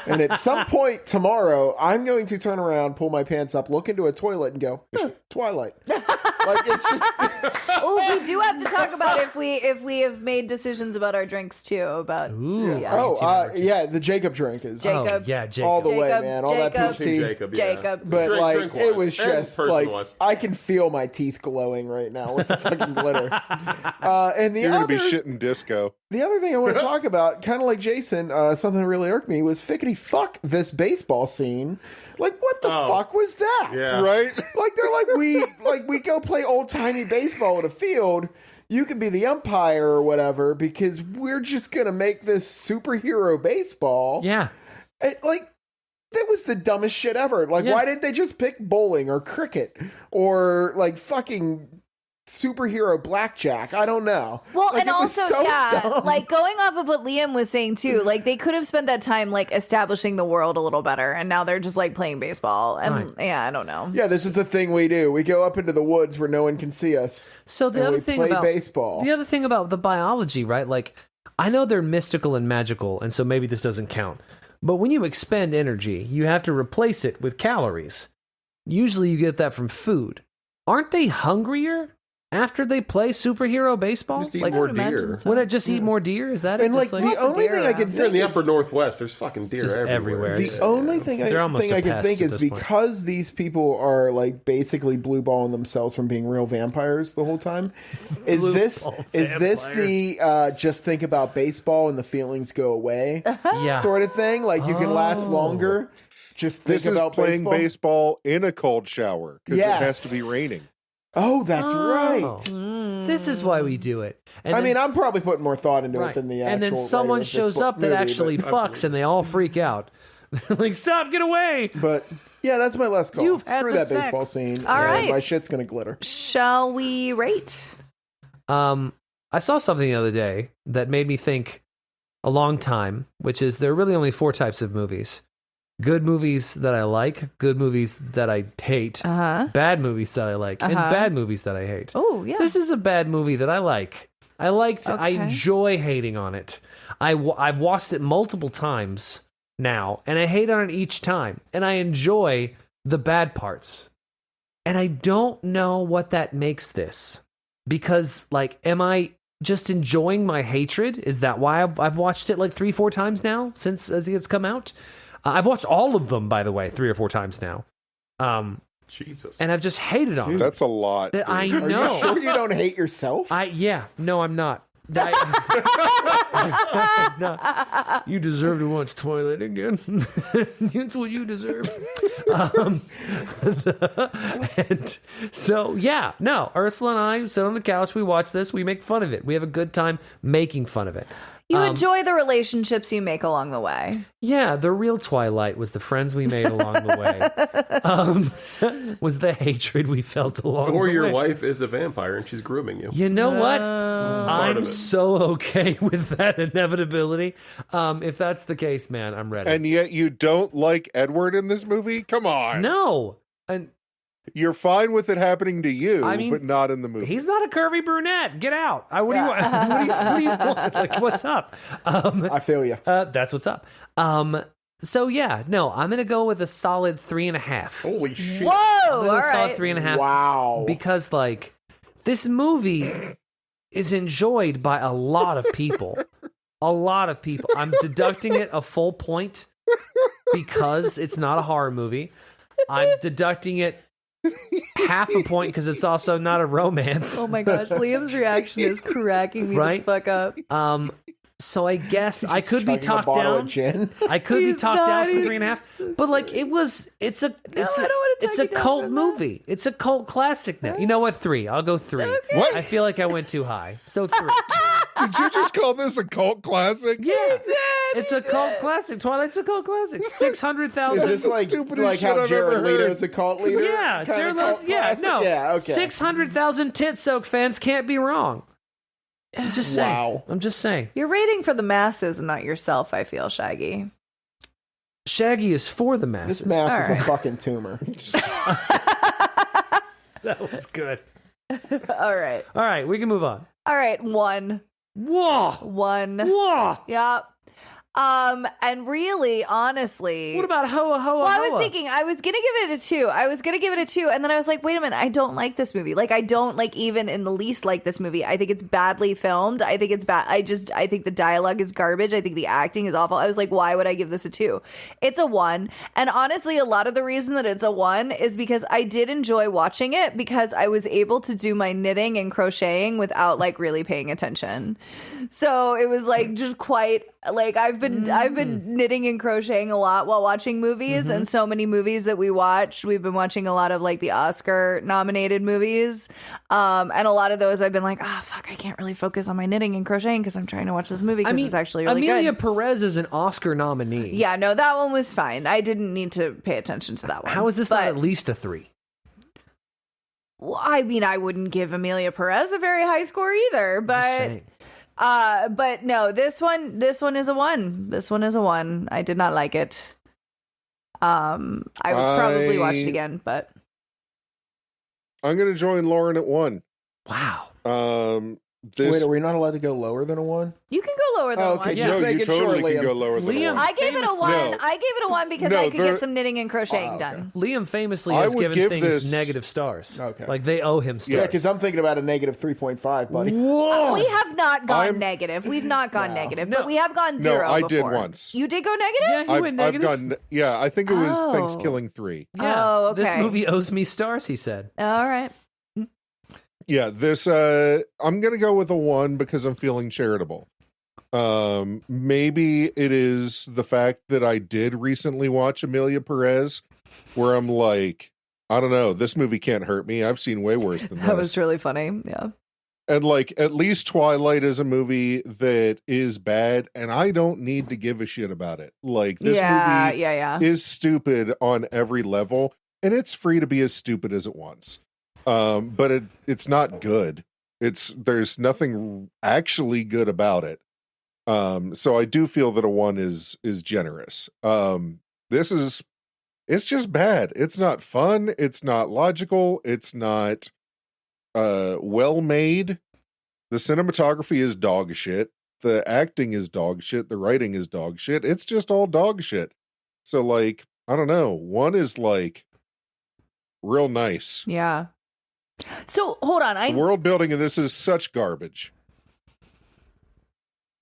And at some point tomorrow, I'm going to turn around, pull my pants up, look into a toilet, and go, Twilight. Like it's just Oh, we do have to talk about if we have made decisions about our drinks too. About Ooh. yeah. the Jacob drink is Jacob. Oh, yeah, Jacob. all the way, Jacob, man. All that Jacob. peach tea. Jacob, yeah. Jacob. But Drink- like drink-wise it was and just like person-wise. I can feel my teeth glowing right now with the fucking glitter. And the You're going other to be shitting disco. the other thing I want to talk about, kind of like Jason, something that really irked me was fickety fuck this baseball scene. Like what the Oh. fuck was that? Yeah. Right? Like they're we go play old timey baseball at a field. You can be the umpire or whatever because we're just gonna make this superhero baseball. Yeah. That was the dumbest shit ever. Like, Yeah. why didn't they just pick bowling or cricket or like fucking superhero blackjack? I don't know. Well, Like, and it was also, so yeah, dumb. like going off of what Liam was saying too, like they could have spent that time like establishing the world a little better, and now they're just like playing baseball. And Right. yeah, I don't know. Yeah, this is a thing we do. We go up into the woods where no one can see us. So the and other we thing play about baseball. the other thing about the biology, right? Like, I know they're mystical and magical, and so maybe this doesn't count. But when you expend energy, you have to replace it with calories. Usually, you get that from food. Aren't they hungrier after they play superhero baseball? Just eat Like, more I would imagine deer. so. would I just eat more deer? Is that And it? like Just the Lots of only deer thing I can around. You're in think the is upper northwest. There's fucking deer Just everywhere. everywhere. the only thing They're almost I a can pest think at is this point. because these people are like basically blue balling themselves from being real vampires the whole time. Is Blue this ball the just think about baseball and the feelings go away yeah. sort of thing? Like you can last Oh. longer. Just think This is about playing baseball. baseball in a cold shower because Yes. it has to be raining. Oh, that's Oh. right. This is why we do it. And I then mean, I'm s- probably putting more thought into right. it than the actual. And then writer someone of this shows book- up that movie, actually but- fucks, and they all freak out. They're like, stop, get away. But yeah, that's my last call. You've had Screw the that sex. baseball scene. All right. My shit's gonna glitter. Shall we rate? I saw something the other day that made me think a long time, which is there are really only 4 types of movies. Good movies that I like, good movies that I hate, bad movies that I like, and bad movies that I hate. Oh yeah. This is a bad movie that I like. I Okay. enjoy hating on it. I've watched it multiple times now, and I hate on it each time, and I enjoy the bad parts. And I don't know what that makes this. Because, like, am I just enjoying my hatred. Is that why I've watched it like 3-4 times now since it's come out? I've watched all of them, by the way, 3 or 4 times now. Jesus. And I've just hated on them. That's a lot. That I Are know. you sure you don't hate yourself? No, I'm not. No. You deserve to watch Twilight again. That's what you deserve. And so, yeah, no, Ursula and I sit on the couch, we watch this, we make fun of it. We have a good time making fun of it. You enjoy the relationships you make along the way. Yeah, the real Twilight was the friends we made along the way. Was the hatred we felt along the way. Or your wife is a vampire and she's grooming you. You know what? part I'm of it. so okay with that inevitability. If that's the case, man, I'm ready. And yet you don't like Edward in this movie? Come on. No. And You're fine with it happening to you, I mean, but not in the movie. he's not a curvy brunette. Get out. What do you want? What do you want? Like, what's up? I feel you. That's what's up. So yeah, no, I'm gonna go with a solid 3.5. Holy shit. Whoa! I'm gonna All go solid right. 3.5. Wow. Because like this movie is enjoyed by a lot of people. A lot of people. I'm deducting it a full point because it's not a horror movie. I'm deducting it half a point because it's also not a romance. Oh my gosh, Liam's reaction is cracking me Right? the fuck up. So I guess I could be Chugging a talked bottle of down. gin. I could be He's talked down not, for he's 3.5. so But like it's I don't wanna it's talk a you down cult from that. movie. It's a cult classic now. You know what? 3. I'll go 3. What? I feel like I went too high. So 3. Did you just call this a cult classic? Yeah. It's a cult classic. Twilight's a cult classic. Is 600,000. this like stupidest how shit I've Jared ever heard. Leto's a cult leader? Yeah, Kinda Jared cult Leto's, yeah, classic? no. Yeah, okay. 600,000 tit soak fans can't be wrong. I'm just saying. Wow. I'm just saying. You're rating for the masses and not yourself, I feel, Shaggy. Shaggy is for the masses. This mass is Alright. a fucking tumor. That was good. All right. All right, we can move on. All right, 1. Whoa. 1. Whoa. Yeah. And really, honestly, What about Hoa Hoa well, I Hoa? was thinking I was gonna give it a 2. And then I was like, wait a minute, I don't like this movie. Like, I don't like even in the least like this movie. I think it's badly filmed. I think it's bad. I think the dialogue is garbage. I think the acting is awful. I was like, why would I give this a 2? It's a 1. And honestly, a lot of the reason that it's a 1 is because I did enjoy watching it because I was able to do my knitting and crocheting without like really paying attention. So it was like just quite like I've been knitting and crocheting a lot while watching movies, and so many movies that we watch, we've been watching a lot of like the Oscar nominated movies, and a lot of those I've been like, fuck, I can't really focus on my knitting and crocheting because I'm trying to watch this movie because it's actually really Amelia good. Perez is an Oscar nominee. Yeah, no, that one was fine. I didn't need to pay attention to that one. How is this not at least a 3? Well, I mean, I wouldn't give Amelia Perez a very high score either, Just but saying. but no, this one is a 1. This one is a 1. I did not like it. I would probably watch it again, but I'm going to join Lauren at 1. Wow. This Wait, are we not allowed to go lower than a 1? you can go lower than Oh, 1. okay, Yeah. just no, make you it totally short, can Liam. go lower than Liam, 1. I gave it a Famously- 1. No. I gave it a 1 because No, I could there- get some knitting and crocheting okay. done. Liam famously I has would given give things this- negative stars. Okay. Like they owe him Yeah, stars. because I'm thinking about a negative 3.5, buddy. Whoa. We have not gone I'm- negative. We've not gone negative, No. but we have gone No, 0 I before. did once. You did go negative? Yeah, he I've, went I've negative. gone, yeah, I think it was Oh. Thanksgiving 3. Yeah. Oh, This okay. movie owes me stars, he said. All right. Yeah, this I'm gonna go with a 1 because I'm feeling charitable. Maybe it is the fact that I did recently watch Amelia Perez, where I'm like, I don't know, this movie can't hurt me. I've seen way worse than That this. was really funny. Yeah. And like, at least Twilight is a movie that is bad, and I don't need to give a shit about it. Like, this movie yeah. is stupid on every level, and it's free to be as stupid as it wants. But it's not good. There's nothing actually good about it. So I do feel that a 1 is generous. It's just bad. It's not fun. It's not logical. It's not well made. The cinematography is dog shit. The acting is dog shit. The writing is dog shit. It's just all dog shit. So like, I don't know. 1 is like real nice. Yeah. So hold on. The world building in this is such garbage.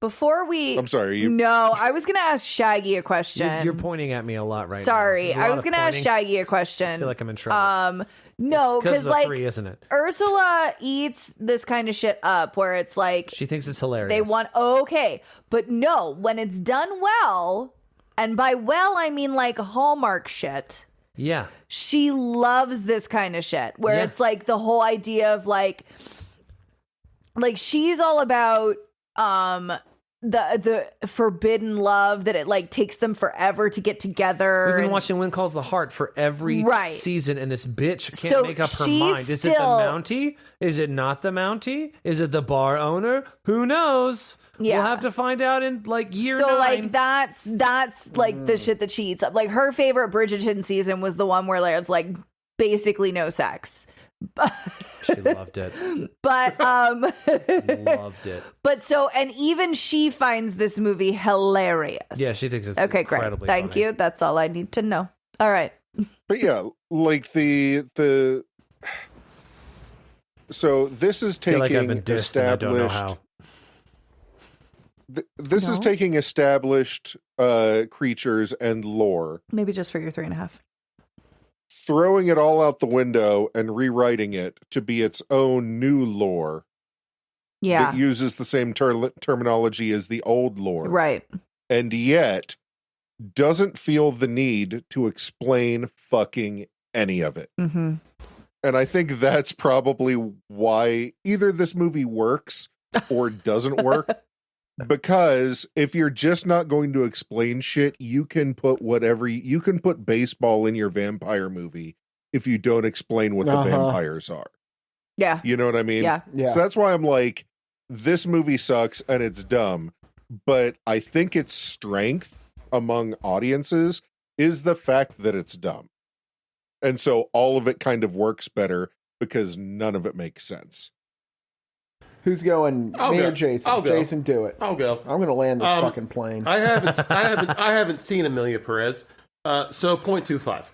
before we... I'm sorry. No, I was going to ask Shaggy a question. You're pointing at me a lot right Sorry, now. I was going to ask Shaggy a question. I feel like I'm in trouble. No, because because like 3, isn't it? Ursula eats this kind of shit up where it's like She thinks it's hilarious. they want okay, but no, when it's done well, and by well I mean like Hallmark shit. Yeah. She loves this kind of shit where Yeah. it's like the whole idea of like she's all about the forbidden love that it like takes them forever to get together. We've been and- watching Wind Calls the Heart for every Right. season, and this bitch can't So make up her she's mind. Is it the still- Mountie? Is it not the Mountie? Is it the bar owner? Who knows? Yeah. We'll have to find out in like year so 9. like that's like the shit that she eats up. Like her favorite Bridgerton season was the one where there's like basically no sex. She loved it. But Loved it. but so and even she finds this movie hilarious. Yeah, she thinks it's okay, great. incredibly Thank funny. you. That's all I need to know. All right. But yeah, like the so this is I feel taking like I've been dissed and I don't know how. This is No. taking established creatures and lore, Maybe just for your 3.5. throwing it all out the window and rewriting it to be its own new lore Yeah. that uses the same terminology as the old lore. Right. And yet doesn't feel the need to explain fucking any of it. Mm-hmm. And I think that's probably why either this movie works or doesn't work. Because if you're just not going to explain shit, you can put you can put baseball in your vampire movie if you don't explain what the vampires are. Yeah. You know what I mean? Yeah. Yeah. So that's why I'm like, this movie sucks and it's dumb. But I think its strength among audiences is the fact that it's dumb. And so all of it kind of works better because none of it makes sense. Who's going? I'll Me go. or Jason? I'll go. Jason, do it. I'll go. I'm going to land this fucking plane. I haven't seen Amelia Perez. So 0.25.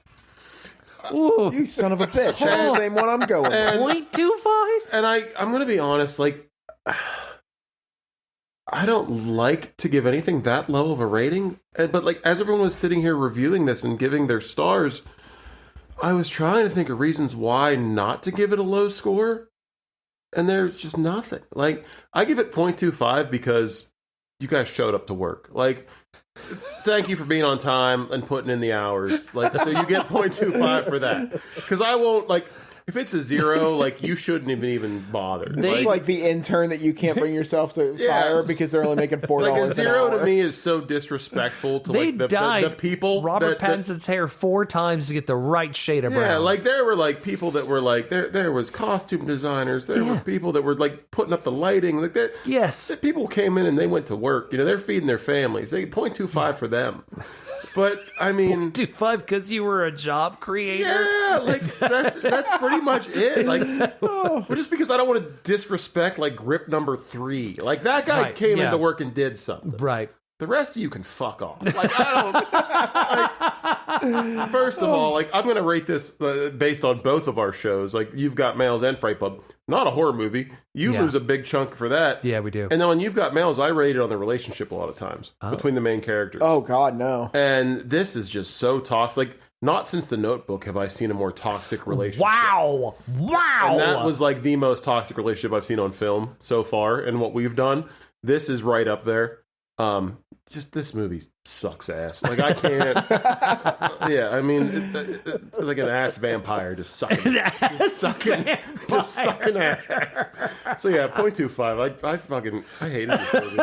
Ooh. You son of a bitch. That's the same one I'm going with. And- 0.25? And I'm going to be honest, like, I don't like to give anything that low of a rating. But, like, as everyone was sitting here reviewing this and giving their stars, I was trying to think of reasons why not to give it a low score. And there's just nothing. Like, I give it 0.25 because you guys showed up to work. Like, thank you for being on time and putting in the hours. Like, so you get 0.25 for that. Because I won't, like, if it's a 0, like, you shouldn't even bother. This is like the intern that you can't bring yourself to Yeah. fire because they're only making $4 like a an 0 hour. to me is so disrespectful to They like the dyed people. Robert that- Pattinson's hair 4 times to get the right shade of brown. Yeah, like there were like people that were like there was costume designers. There were people that were like putting up the lighting. Like there, Yes. people came in and they went to work. You know, they're feeding their families. They 0.25 for them. But I mean, 0.25 because you were a job creator. yeah, like that's pretty much it. Like, well, just because I don't want to disrespect like grip number 3. Like that guy Right, came yeah. into work and did something. Right. The rest of you can fuck off. Like, I don't. Like, first of all, like, I'm going to rate this based on both of our shows. Like, You've Got Mails and Fright Pub. Not a horror movie. You Yeah. lose a big chunk for that. Yeah, we do. And then when You've Got Mails, I rate it on the relationship a lot of times between the main characters. Oh, God, no. And this is just so toxic. Like, not since The Notebook have I seen a more toxic relationship. Wow. Wow. And that was like the most toxic relationship I've seen on film so far and what we've done. This is right up there. Just this movie sucks ass. Like I can't. Yeah, I mean, like an ass vampire just sucking ass. So yeah, 0.25. I hated this movie.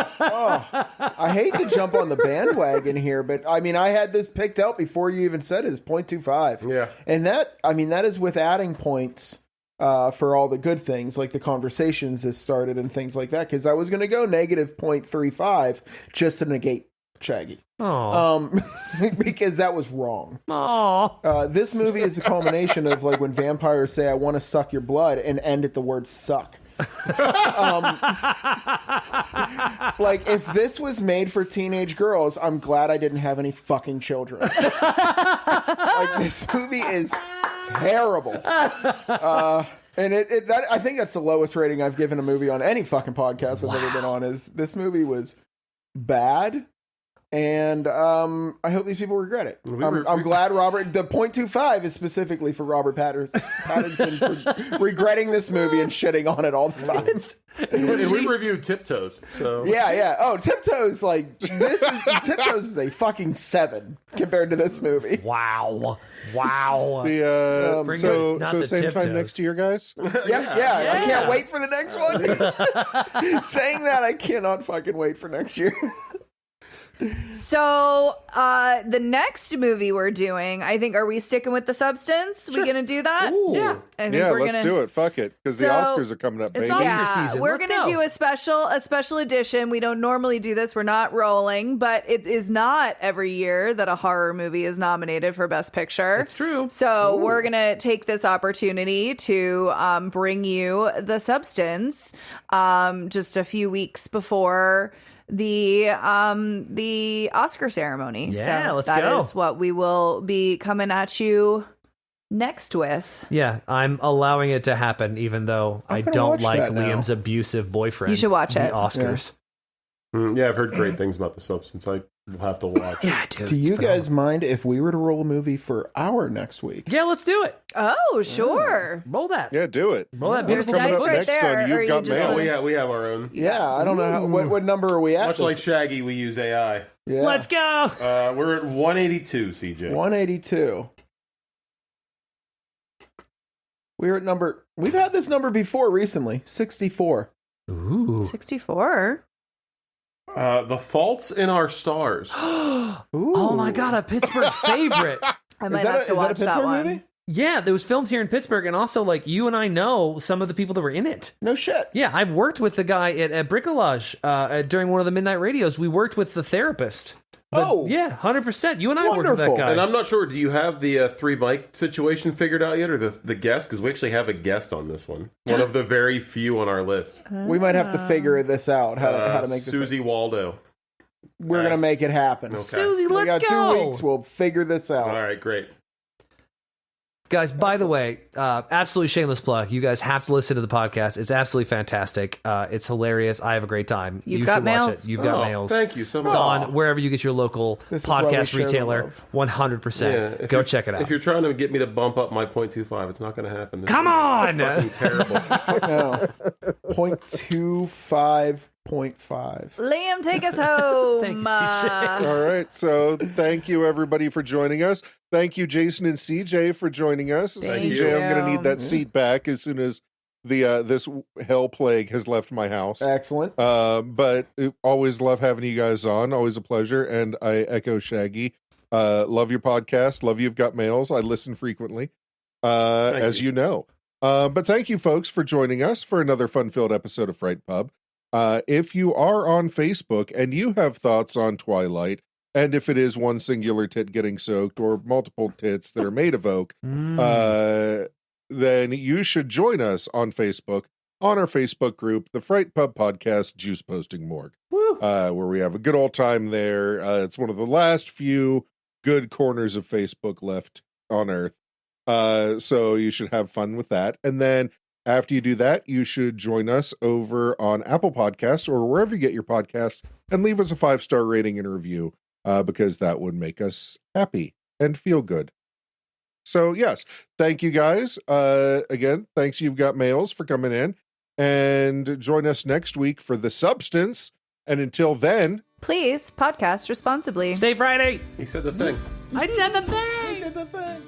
I hate to jump on the bandwagon here, but I mean, I had this picked out before you even said it. It's 0.25. Yeah. And that is with adding points for all the good things, like the conversations that started and things like that. Because I was going to go negative 0.35 just to negate Shaggy. Because that was wrong. This movie is a culmination of like when vampires say, I want to suck your blood, and end at the word suck. Like if this was made for teenage girls, I'm glad I didn't have any fucking children. Like this movie is terrible. And I think that's the lowest rating I've given a movie on any fucking podcast I've ever been on. Is this movie was bad. And I hope these people regret it. I'm glad Robert. The 0.25 is specifically for Robert Pattinson for regretting this movie and shitting on it all the time. And we reviewed Tiptoes, so Yeah. Oh, Tiptoes, Tiptoes is a fucking 7 compared to this movie. Wow. The, Not so the same tiptoes. time next year, guys. Yeah. I can't wait for the next one. Saying that, I cannot fucking wait for next year. So, the next movie we're doing, I think, are we sticking with The Substance? We gonna do that? Ooh. Yeah. I think Yeah, we're let's gonna do it. Fuck it, because the So, Oscars are coming up, baby. it's Oscar Yeah, season. we're Let's gonna go. do a special edition. We don't normally do this. We're not rolling, but it is not every year that a horror movie is nominated for Best Picture. That's true. So we're gonna take this opportunity to bring you The Substance just a few weeks before the Oscar ceremony. Yeah, so let's that go. is what we will be coming at you next with. Yeah, I'm allowing it to happen, even though I gonna don't watch like that now. Liam's abusive boyfriend. You should watch the it. Oscars. Yeah, I've heard great things about The Substance. I will have to watch. Yeah, dude. Do it's you phenomenal. guys mind if we were to roll a movie for our next week? Yeah, let's do it. Oh, sure. Roll that. Yeah, do it. Roll that There's beautiful dice Coming up right next there, on or You've you Got just Mail. wanna- We have our own. Yeah, I don't know what number are we at. Much like Shaggy, we use AI. Yeah. Let's go. We're at 182, CJ. 182. We're at number. We've had this number before recently. 64. Ooh. 64. The Faults in Our Stars. Ooh. Oh my god, a Pittsburgh favorite. I Is might that have a to watch that Pittsburgh one. movie? Yeah, it was filmed here in Pittsburgh, and also like you and I know some of the people that were in it. No shit. Yeah, I've worked with the guy at Bricolage during one of the midnight radios. We worked with the therapist. Yeah, 100%. You and I worked with that Wonderful. guy. And I'm not sure, do you have the 3 mic situation figured out yet, or the guest? Because we actually have a guest on this one. One of the very few on our list. We might have to figure this out. How to make this. Susie Waldo. We're gonna make it happen. Okay. Susie, We let's got go. 2 weeks. We'll figure this out. All right, great. Guys, by the way, absolutely shameless plug. You guys have to listen to the podcast. It's absolutely fantastic. It's hilarious. I have a great time. You've you got should watch mails. it. You've got Oh, mails. thank you so much. It's on wherever you get your local This is why we podcast share the retailer. love. 100%. if Go you're- check it out. If you're trying to get me to bump up my 0.25, it's not going to happen. This Come is on! fucking terrible. No. 0.25.5. Liam, take us home. Thank you, CJ. All right, so thank you everybody for joining us. Thank you, Jason and CJ, for joining us. Thank CJ, you. I'm going to need that seat back as soon as the this hell plague has left my house. Excellent. But always love having you guys on. Always a pleasure. And I echo Shaggy. Love your podcast. Love You've Got Mails. I listen frequently, as you know. But thank you, folks, for joining us for another fun-filled episode of Fright Pub. If you are on Facebook and you have thoughts on Twilight, and if it is one singular tit getting soaked or multiple tits that are made of oak, then you should join us on Facebook, on our Facebook group, the Fright Pub Podcast Juice Posting Morgue, where we have a good old time there. It's one of the last few good corners of Facebook left on Earth. So you should have fun with that. And then after you do that, you should join us over on Apple Podcasts or wherever you get your podcasts and leave us a 5-star rating and review, because that would make us happy and feel good. So yes, thank you guys. Again, thanks You've Got Mails for coming in, and join us next week for The Substance. And until then, Please podcast responsibly. Stay Friday. He said the thing. I said the thing. Did the thing.